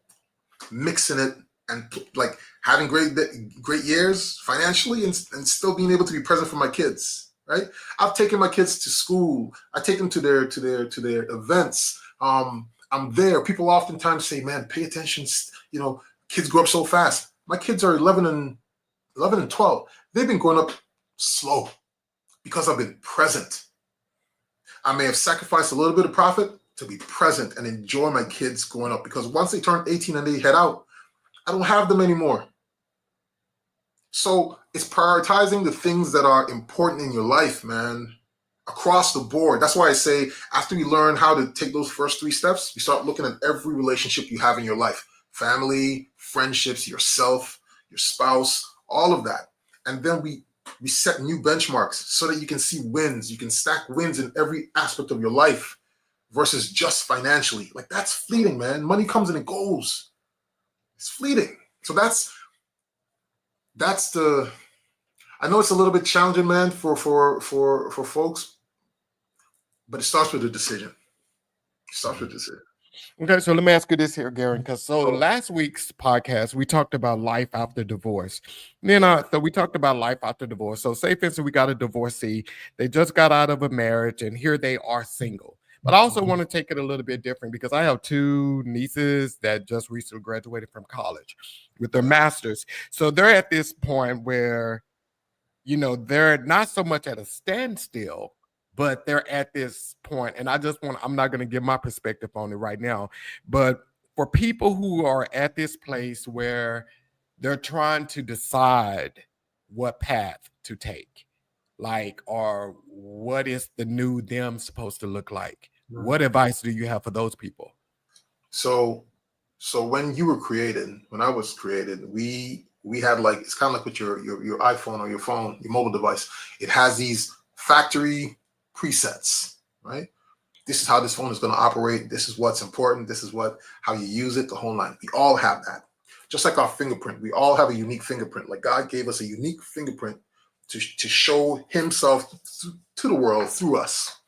mixing it and like having great years financially and still being able to be present for my kids. Right? I've taken my kids to school. I take them to their events. I'm there. People oftentimes say, "Man, pay attention." You know, kids grow up so fast. My kids are 11 and 12. They've been growing up slow because I've been present. I may have sacrificed a little bit of profit to be present and enjoy my kids growing up, because once they turn 18 and they head out, I don't have them anymore. So it's prioritizing the things that are important in your life, man, across the board. That's why I say after you learn how to take those first 3 steps, you start looking at every relationship you have in your life: family, friendships, yourself, your spouse, all of that. And then we set new benchmarks so that you can see wins. You can stack wins in every aspect of your life versus just financially. Like, that's fleeting, man. Money comes and it goes. It's fleeting. So that's the, I know it's a little bit challenging, man, for folks, but it starts with a decision. It starts with a decision. Okay, so let me ask you this here, Gerren, because last week's podcast, we talked about life after divorce. Then so we talked about life after divorce. So say, for instance, we got a divorcee. They just got out of a marriage, and here they are single. But I also want to take it a little bit different, because I have 2 nieces that just recently graduated from college with their masters. So they're at this point where, you know, they're not so much at a standstill, but they're at this point. And I'm not going to give my perspective on it right now, but for people who are at this place where they're trying to decide what path to take, like, or what is the new them supposed to look like? What advice do you have for those people? So when you were created, when I was created, we had, like, it's kind of like with your iPhone or your phone, your mobile device. It has these factory presets, right? This is how this phone is going to operate. This is what's important. This is how you use it, the whole line. We all have that. Just like our fingerprint, we all have a unique fingerprint. Like, God gave us a unique fingerprint to show himself to the world through us.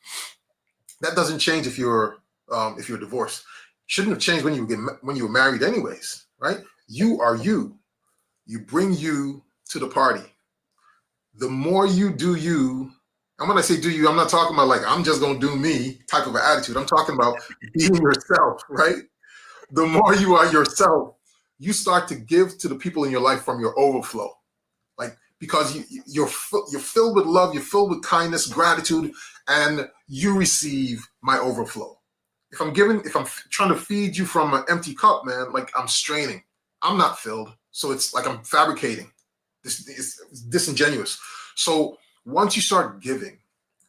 That doesn't change if you're divorced. Shouldn't have changed when you were married anyways, right? You are you. You bring you to the party. The more you do you, and when I say do you, I'm not talking about like, I'm just going to do me type of an attitude. I'm talking about being yourself, right? The more you are yourself, you start to give to the people in your life from your overflow. Like, because you're filled with love, you're filled with kindness, gratitude, and you receive my overflow. If I'm trying to feed you from an empty cup, man, like, I'm straining. I'm not filled. So it's like I'm fabricating. This is disingenuous. So once you start giving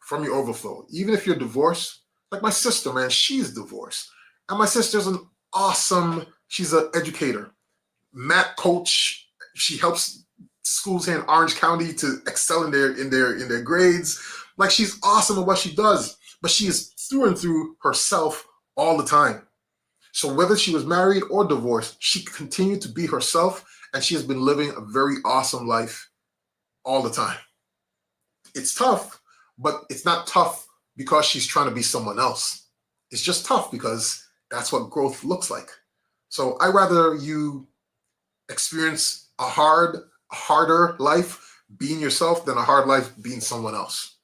from your overflow, even if you're divorced, like my sister, man, she's divorced. And my sister's she's an educator, math coach. She helps schools here in Orange County to excel in their grades. Like, she's awesome at what she does, but she is through and through herself all the time. So whether she was married or divorced, she continued to be herself, and she has been living a very awesome life all the time. It's tough, but it's not tough because she's trying to be someone else. It's just tough because that's what growth looks like. So I'd rather you experience a harder life being yourself than a hard life being someone else.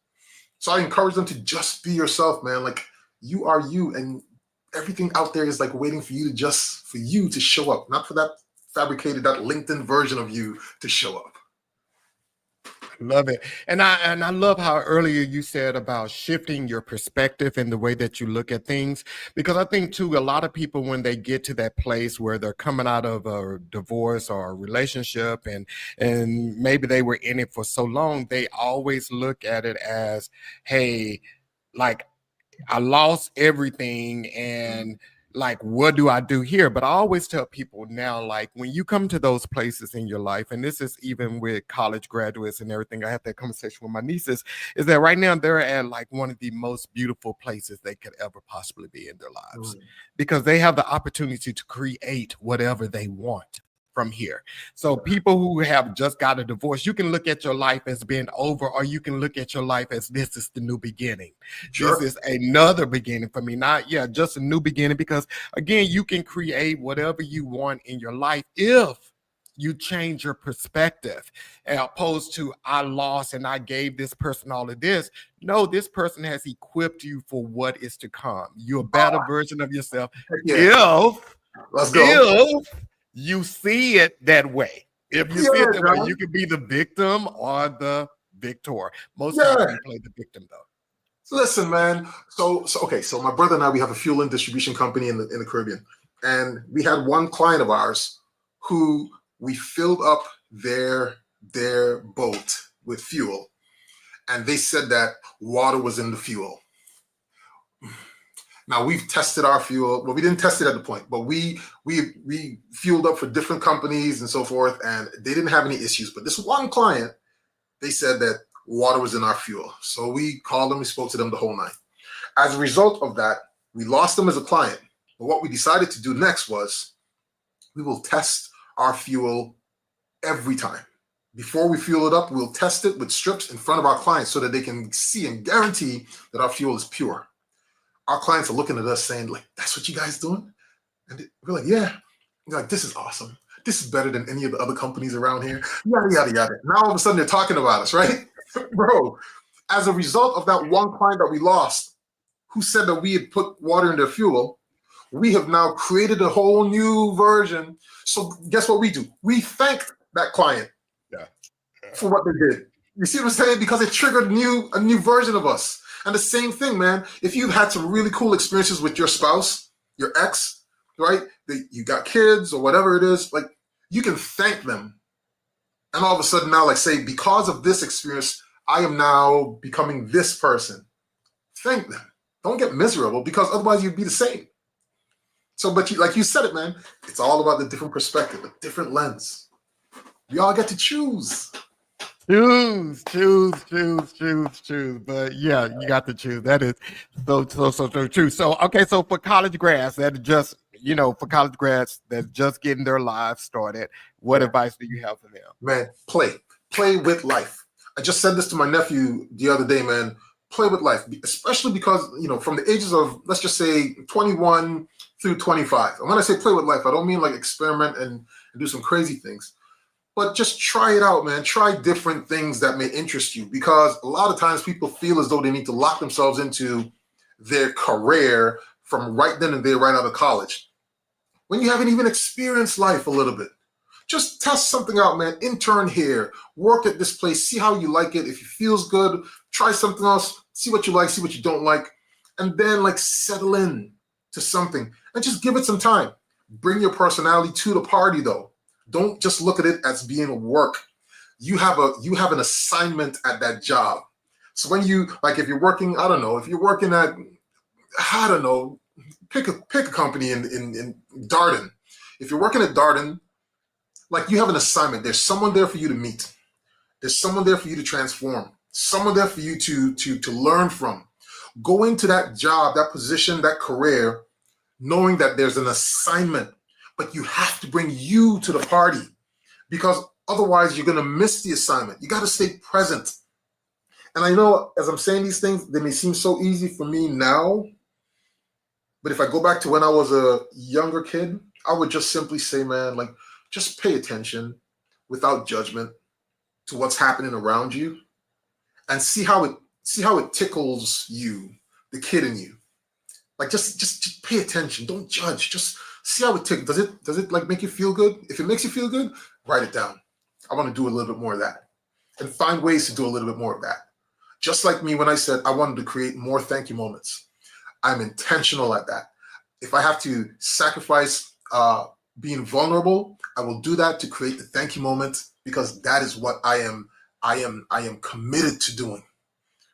So I encourage them to just be yourself, man. Like, you are you, and everything out there is like waiting for you to show up, not for that fabricated, that LinkedIn version of you to show up. Love it. And I love how earlier you said about shifting your perspective and the way that you look at things, because I think too, a lot of people, when they get to that place where they're coming out of a divorce or a relationship and maybe they were in it for so long, they always look at it as, hey, like, I lost everything, and like, what do I do here? But I always tell people now, like, when you come to those places in your life, and this is even with college graduates and everything, I had that conversation with my nieces, is that right now they're at like one of the most beautiful places they could ever possibly be in their lives, because they have the opportunity to create whatever they want from here. So people who have just got a divorce, you can look at your life as being over, or you can look at your life as this is the new beginning. Sure. This is another beginning for me. Not, yeah, just a new beginning, because again, you can create whatever you want in your life if you change your perspective, as opposed to I lost and I gave this person all of this. No, this person has equipped you for what is to come. You're a better version of yourself. If Let's go. You see it that way. If you see it that way, you can be the victim or the victor. Most times we play the victim, though. Listen, man. So my brother and I, we have a fuel and distribution company in the Caribbean, and we had one client of ours who we filled up their boat with fuel, and they said that water was in the fuel. Now we've tested our fuel. Well, we didn't test it at the point, but we fueled up for different companies and so forth, and they didn't have any issues. But this one client, they said that water was in our fuel. So we called them, we spoke to them the whole night. As a result of that, we lost them as a client. But what we decided to do next was we will test our fuel every time. Before we fuel it up, we'll test it with strips in front of our clients so that they can see and guarantee that our fuel is pure. Our clients are looking at us saying, like, that's what you guys doing? And we're like, yeah. They're like, this is awesome. This is better than any of the other companies around here. Yada, yada, yada. Now all of a sudden they're talking about us, right? Bro, as a result of that one client that we lost, who said that we had put water in their fuel, we have now created a whole new version. So guess what we do? We thanked that client for what they did. You see what I'm saying? Because it triggered a new version of us. And the same thing, man, if you've had some really cool experiences with your spouse, your ex, right? You got kids or whatever it is, like, you can thank them. And all of a sudden now, like, say, because of this experience, I am now becoming this person. Thank them. Don't get miserable, because otherwise you'd be the same. So, but like you said it, man, it's all about the different perspective, a different lens. We all get to choose. Choose. But yeah, you got to choose. That is so true. So, okay, so for college grads that just, for college grads that just getting their lives started, what advice do you have for them? Man, play with life. I just said this to my nephew the other day, man. Play with life, especially because, from the ages of, let's just say 21 through 25. And when I say play with life, I don't mean like experiment and do some crazy things. But just try it out, man. Try different things that may interest you, because a lot of times people feel as though they need to lock themselves into their career from right then and there, right out of college, when you haven't even experienced life a little bit. Just test something out, man. Intern here, work at this place, see how you like it. If it feels good, try something else, see what you like, see what you don't like, and then like settle in to something and just give it some time. Bring your personality to the party, though. Don't just look at it as being work. You have an assignment at that job. So when you, like, if you're working, I don't know, if you're working at, I don't know, pick a company in Darden. If you're working at Darden, like, you have an assignment. There's someone there for you to meet. There's someone there for you to transform. Someone there for you to learn from. Go into that job, that position, that career, knowing that there's an assignment. But you have to bring you to the party, because otherwise you're going to miss the assignment. You got to stay present. And I know as I'm saying these things, they may seem so easy for me now. But if I go back to when I was a younger kid, I would just simply say, man, like, just pay attention without judgment to what's happening around you, and see how it tickles you, the kid in you. Like, just pay attention. Don't judge. Just see how it tickles. Does it like make you feel good? If it makes you feel good, write it down. I want to do a little bit more of that, and find ways to do a little bit more of that. Just like me when I said I wanted to create more thank you moments. I'm intentional at that. If I have to sacrifice being vulnerable, I will do that to create the thank you moment, because that is what I am committed to doing.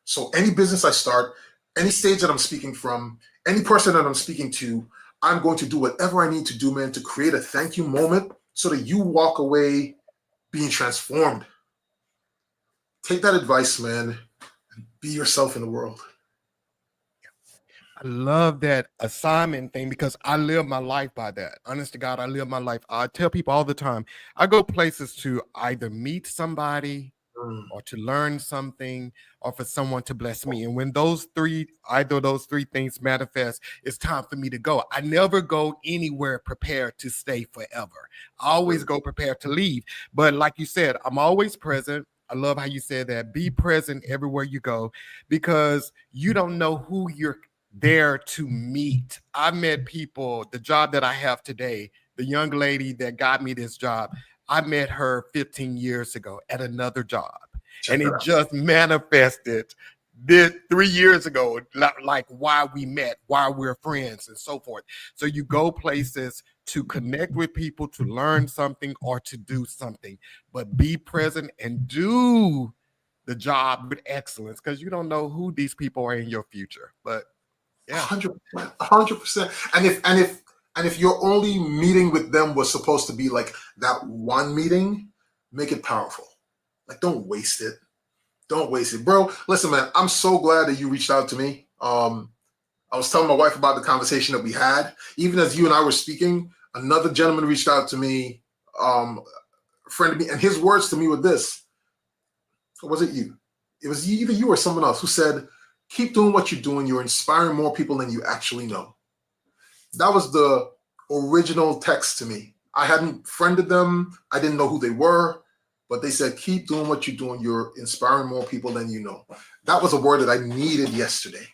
So any business I start, any stage that I'm speaking from, any person that I'm speaking to, I'm going to do whatever I need to do, man, to create a thank you moment so that you walk away being transformed. Take that advice, man. Be yourself in the world. I love that assignment thing because I live my life by that. Honest to God, I live my life. I tell people all the time, I go places to either meet somebody or to learn something or for someone to bless me. And when either of those three things manifest, it's time for me to go. I never go anywhere prepared to stay forever. I always go prepared to leave. But like you said, I'm always present. I love how you said that. Be present everywhere you go because you don't know who you're there to meet. I met people, the job that I have today, the young lady that got me this job, I met her 15 years ago at another job. And it just manifested this 3 years ago, like why we met, why we're friends, and so forth. So you go places to connect with people, to learn something, or to do something, but be present and do the job with excellence because you don't know who these people are in your future. But yeah, 100%. And if your only meeting with them was supposed to be like that one meeting, make it powerful. Like, don't waste it. Don't waste it, bro. Listen, man, I'm so glad that you reached out to me. I was telling my wife about the conversation that we had. Even as you and I were speaking, another gentleman reached out to me, a friend of me, and his words to me were this. Or was it you? It was either you or someone else who said, keep doing what you're doing. You're inspiring more people than you actually know. That was the original text to me. I hadn't friended them. I didn't know who they were, but they said, keep doing what you're doing. You're inspiring more people than you know. That was a word that I needed yesterday.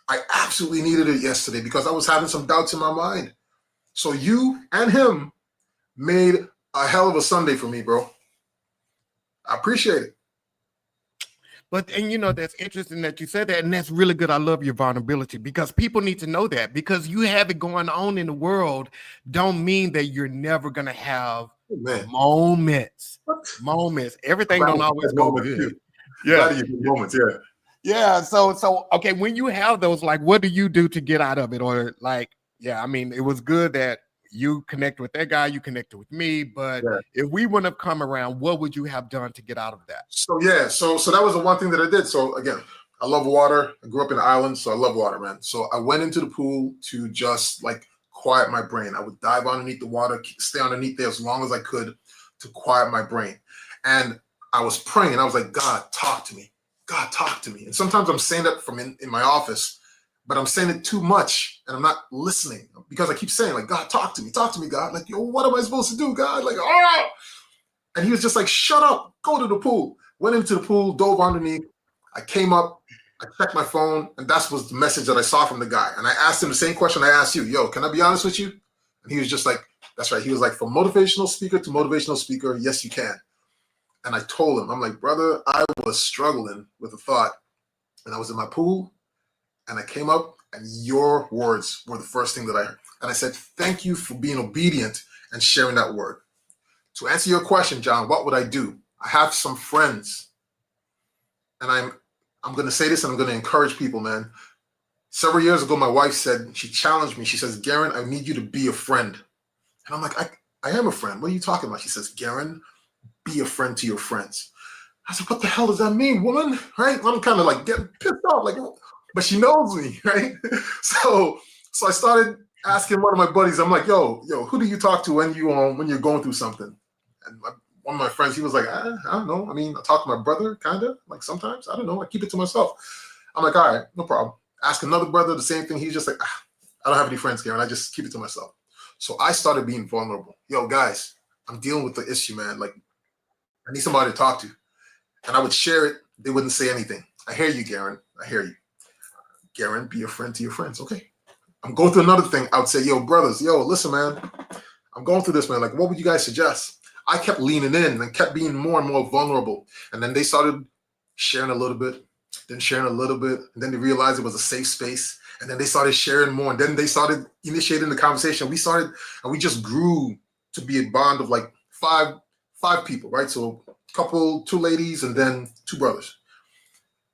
I absolutely needed it yesterday because I was having some doubts in my mind. So you and him made a hell of a Sunday for me, bro. I appreciate it. But, and you know, that's interesting that you said that. And that's really good. I love your vulnerability because people need to know that because you have it going on in the world don't mean that you're never going to have moments. Everything don't always go good. Yeah. Moments. Yeah. Yeah. So, okay. When you have those, like, what do you do to get out of it? Or like, yeah, I mean, it was good that you connect with that guy, you connected with me, but if we wouldn't have come around, what would you have done to get out of that? So that was the one thing that I did. So again, I love water. I grew up in the islands, so I love water, man. So I went into the pool to just like quiet my brain. I would dive underneath the water, stay underneath there as long as I could to quiet my brain. And I was praying. I was like, God, talk to me. God, talk to me. And sometimes I'm saying that from in my office, but I'm saying it too much and I'm not listening because I keep saying, like, God, talk to me, God. Like, yo, what am I supposed to do, God? Like, oh. And he was just like, shut up, go to the pool. Went into the pool, dove underneath. I came up, I checked my phone, and that was the message that I saw from the guy. And I asked him the same question I asked you. Yo, can I be honest with you? And he was just like, that's right. He was like, from motivational speaker to motivational speaker, yes, you can. And I told him, I'm like, brother, I was struggling with the thought. And I was in my pool, and I came up, and your words were the first thing that I heard. And I said, thank you for being obedient and sharing that word. To answer your question, John, what would I do? I have some friends, and I'm going to say this, and I'm going to encourage people, man. Several years ago, my wife said, she challenged me. She says, Gerren, I need you to be a friend. And I'm like, I am a friend. What are you talking about? She says, Gerren, be a friend to your friends. I said, what the hell does that mean, woman? Right? I'm kind of like getting pissed off, like, but she knows me, right? So I started asking one of my buddies. I'm like, yo, who do you talk to when you're going through something? And one of my friends, he was like, I don't know. I mean, I talk to my brother, kind of, like sometimes. I don't know. I keep it to myself. I'm like, all right, no problem. Ask another brother the same thing. He's just like, I don't have any friends here, and I just keep it to myself. So I started being vulnerable. Yo, guys, I'm dealing with the issue, man. Like, I need somebody to talk to. And I would share it. They wouldn't say anything. I hear you, Gerren. I hear you. Gerren, be a friend to your friends. Okay. I'm going through another thing. I would say, yo, brothers, listen, man. I'm going through this, man. Like, what would you guys suggest? I kept leaning in and kept being more and more vulnerable. And then they started sharing a little bit, then sharing a little bit. And then they realized it was a safe space. And then they started sharing more. And then they started initiating the conversation. We just grew to be a bond of like five people, right? So a couple, 2 ladies, and then 2 brothers.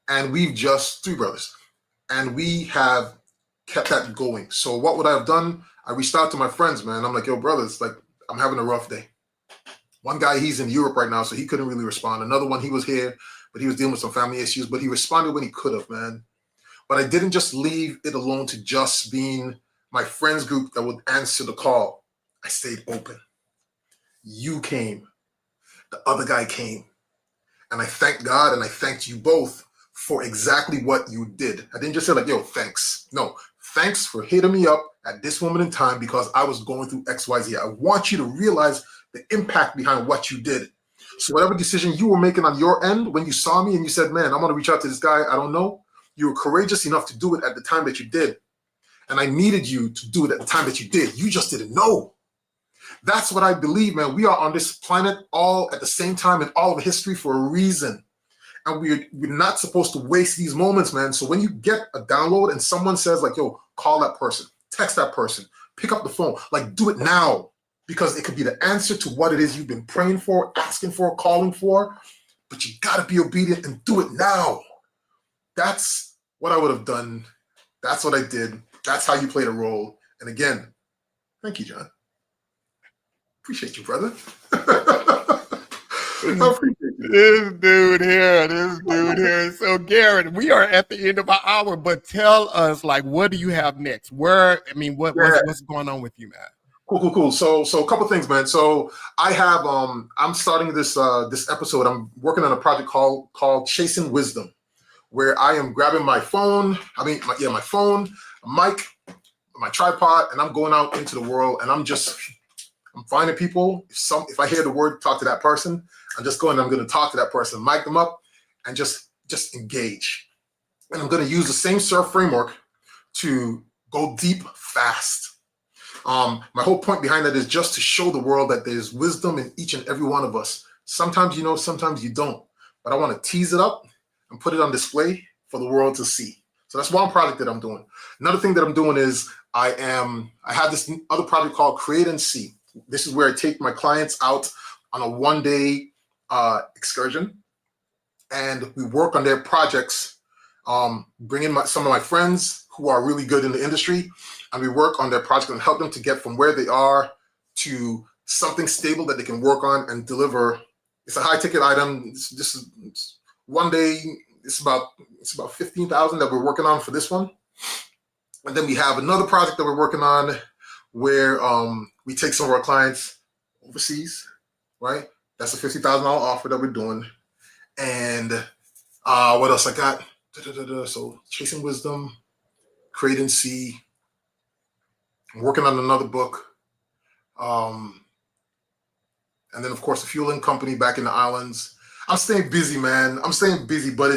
And we've just 3 brothers. And we have kept that going. So what would I have done? I reached out to my friends, man. I'm like, yo, brothers, like, I'm having a rough day. One guy, he's in Europe right now, so he couldn't really respond. Another one, he was here, but he was dealing with some family issues, but he responded when he could have, man. But I didn't just leave it alone to just being my friends group that would answer the call. I stayed open. You came. The other guy came. And I thank God and I thanked you both for exactly what you did. I didn't just say like, yo, thanks. No, thanks for hitting me up at this moment in time because I was going through XYZ. I want you to realize the impact behind what you did. So whatever decision you were making on your end, when you saw me and you said, man, I'm going to reach out to this guy I don't know, you were courageous enough to do it at the time that you did. And I needed you to do it at the time that you did. You just didn't know. That's what I believe, man. We are on this planet all at the same time in all of history for a reason. And we're not supposed to waste these moments, man. So when you get a download and someone says like, yo, call that person, text that person, pick up the phone, like do it now. Because it could be the answer to what it is you've been praying for, asking for, calling for. But you got to be obedient and do it now. That's what I would have done. That's what I did. That's how you played a role. And again, thank you, John. Appreciate you, brother. I appreciate you. This dude here. So, Gerren, we are at the end of our hour, but tell us, like, what do you have next? What's going on with you, man? Cool. So a couple things, man. So I have I'm starting this episode. I'm working on a project called Chasing Wisdom, where I am grabbing my phone, my phone, a mic, my tripod, and I'm going out into the world and I'm finding people. If I hear the word talk to that person, I'm going to talk to that person, mic them up, and just engage. And I'm going to use the same surf framework to go deep fast. My whole point behind that is just to show the world that there's wisdom in each and every one of us. Sometimes you know, sometimes you don't. But I want to tease it up and put it on display for the world to see. So that's one project that I'm doing. Another thing that I'm doing is I have this other project called Create and See. This is where I take my clients out on a one-day excursion, and we work on their projects, bring in some of my friends who are really good in the industry, and we work on their project and help them to get from where they are to something stable that they can work on and deliver. It's a high-ticket item. It's one day. It's about $15,000 that we're working on for this one, and then we have another project that we're working on where we take some of our clients overseas, right? That's a $50,000 offer that we're doing. And what else I got? So Chasing Wisdom, Create and See. I'm working on another book. And then, of course, the fueling company back in the islands. I'm staying busy, man. But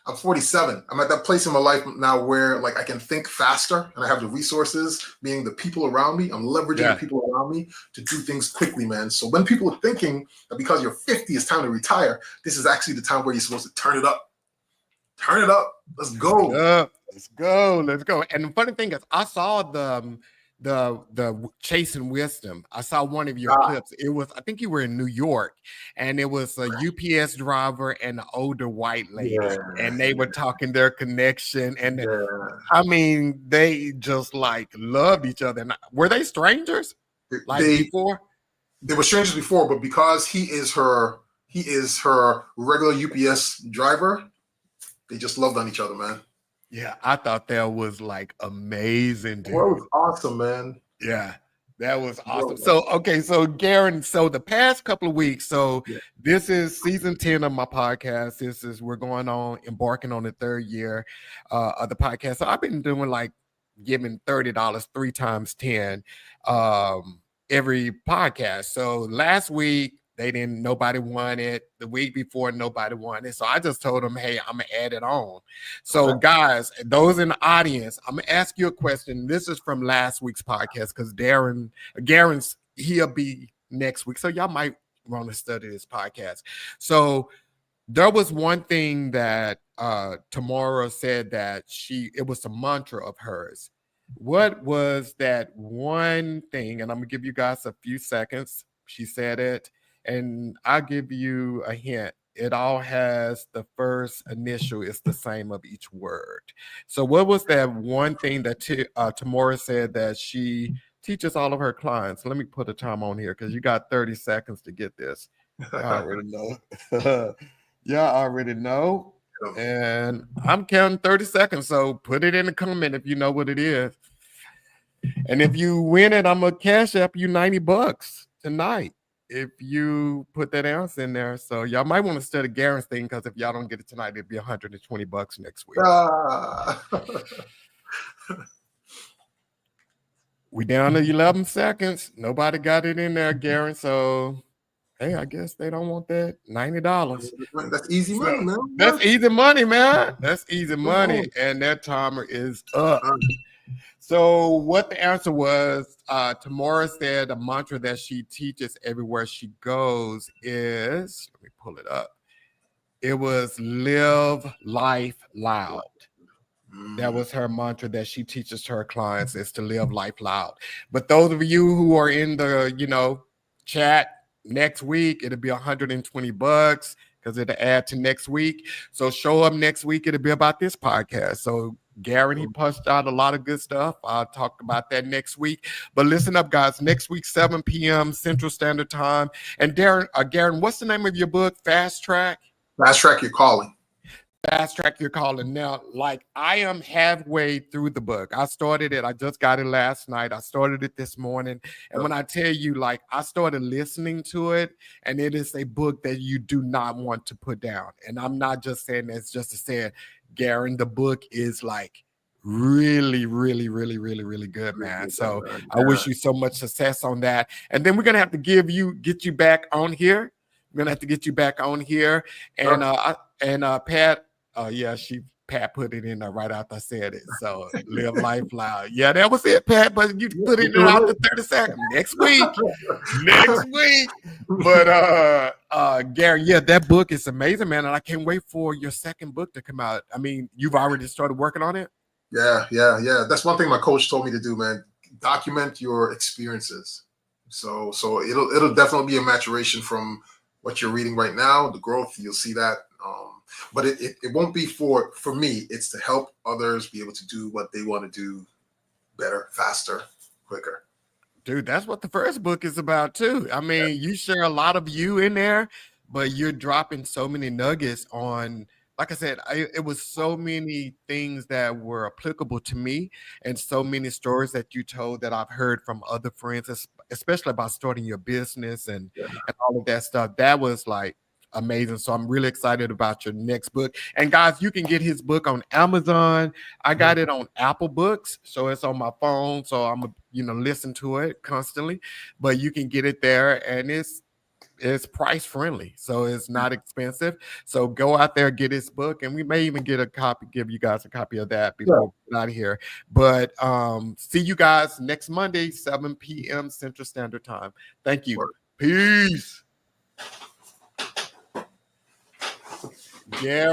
I'm 47. I'm at that place in my life now where like I can think faster and I have the resources, meaning the people around me. I'm leveraging the people around me to do things quickly, man. So when people are thinking that because you're 50, it's time to retire, this is actually the time where you're supposed to turn it up. Turn it up. Let's go. Let's go. And the funny thing is, I saw the Chasing Wisdom. I saw one of your clips. It was, I think you were in New York, and it was a UPS driver and an older white lady, and they were talking their connection. And I mean, they just like loved each other. And were they strangers before? They were strangers before, but because he is her regular UPS driver, they just loved on each other, man. Yeah, I thought that was like amazing, dude. Well, it was awesome, man. Yeah, that was awesome. So, okay, so Gerren, so the past couple of weeks, this is season 10 of my podcast. We're embarking on the third year of the podcast. So I've been doing like giving $30 3 times 10 every podcast. So last week, nobody won it. The week before, nobody won it. So I just told them, hey, I'm going to add it on. So guys, those in the audience, I'm going to ask you a question. This is from last week's podcast because Gerren's, he'll be next week. So y'all might want to study this podcast. So there was one thing that Tamara said that it was a mantra of hers. What was that one thing? And I'm going to give you guys a few seconds. She said it. And I'll give you a hint. it all has the first initial is the same of each word. So what was that one thing that Tamora said that she teaches all of her clients? Let me put a time on here because you got 30 seconds to get this. Y'all already know. Y'all already know. And I'm counting 30 seconds. So put it in the comment if you know what it is. And if you win it, I'm gonna cash up you $90 tonight if you put that ounce in there. So y'all might want to study Gerren's thing because if y'all don't get it tonight, it'll be $120 next week. We down to 11 seconds. Nobody got it in there, Gerren. So hey, I guess they don't want that $90. That's easy money, man. That's easy money, man. That's easy money. And that timer is up. So what the answer was, Tamora said a mantra that she teaches everywhere she goes is, let me pull it up. It was live life loud. That was her mantra that she teaches to her clients, is to live life loud. But those of you who are in the, chat next week, it'll be $120 because it'll add to next week. So show up next week. It'll be about this podcast. So Gerren, he punched out a lot of good stuff. I'll talk about that next week. But listen up, guys. Next week, 7 p.m. Central Standard Time. And Gerren, what's the name of your book? Fast Track? Fast Track Your Calling. Fast Track Your Calling. Now, like, I am halfway through the book. I started it. I just got it last night. I started it this morning. And when I tell you, like, I started listening to it, and it is a book that you do not want to put down. And I'm not just saying that's just to say it. Gerren, the book is like really, really, really, really, really good, man. So I wish you so much success on that. And then we're going to have to get you back on here. We're going to have to get you back on here. And Pat, Pat put it in there right after I said it. So live life loud. Yeah, that was it, Pat. But you put it in after 30 seconds. Next week. But Gerren, yeah, that book is amazing, man. And I can't wait for your second book to come out. I mean, you've already started working on it? Yeah. That's one thing my coach told me to do, man. Document your experiences. So it'll definitely be a maturation from what you're reading right now, the growth. You'll see that. But it won't be for me. It's to help others be able to do what they want to do better, faster, quicker. Dude, that's what the first book is about too. I mean, you share a lot of you in there, but you're dropping so many nuggets on, like I said, it was so many things that were applicable to me and so many stories that you told that I've heard from other friends, especially about starting your business and all of that stuff. That was like amazing. So I'm really excited about your next book. And guys, you can get his book on Amazon. I got it on Apple Books, so it's on my phone. So I'm listen to it constantly. But you can get it there, and it's price friendly, so it's not expensive. So go out there, get his book, and we may even get a copy, give you guys a copy of that before we get out of here. But see you guys next Monday, 7 p.m. Central Standard Time. Thank you. Peace. Gerren.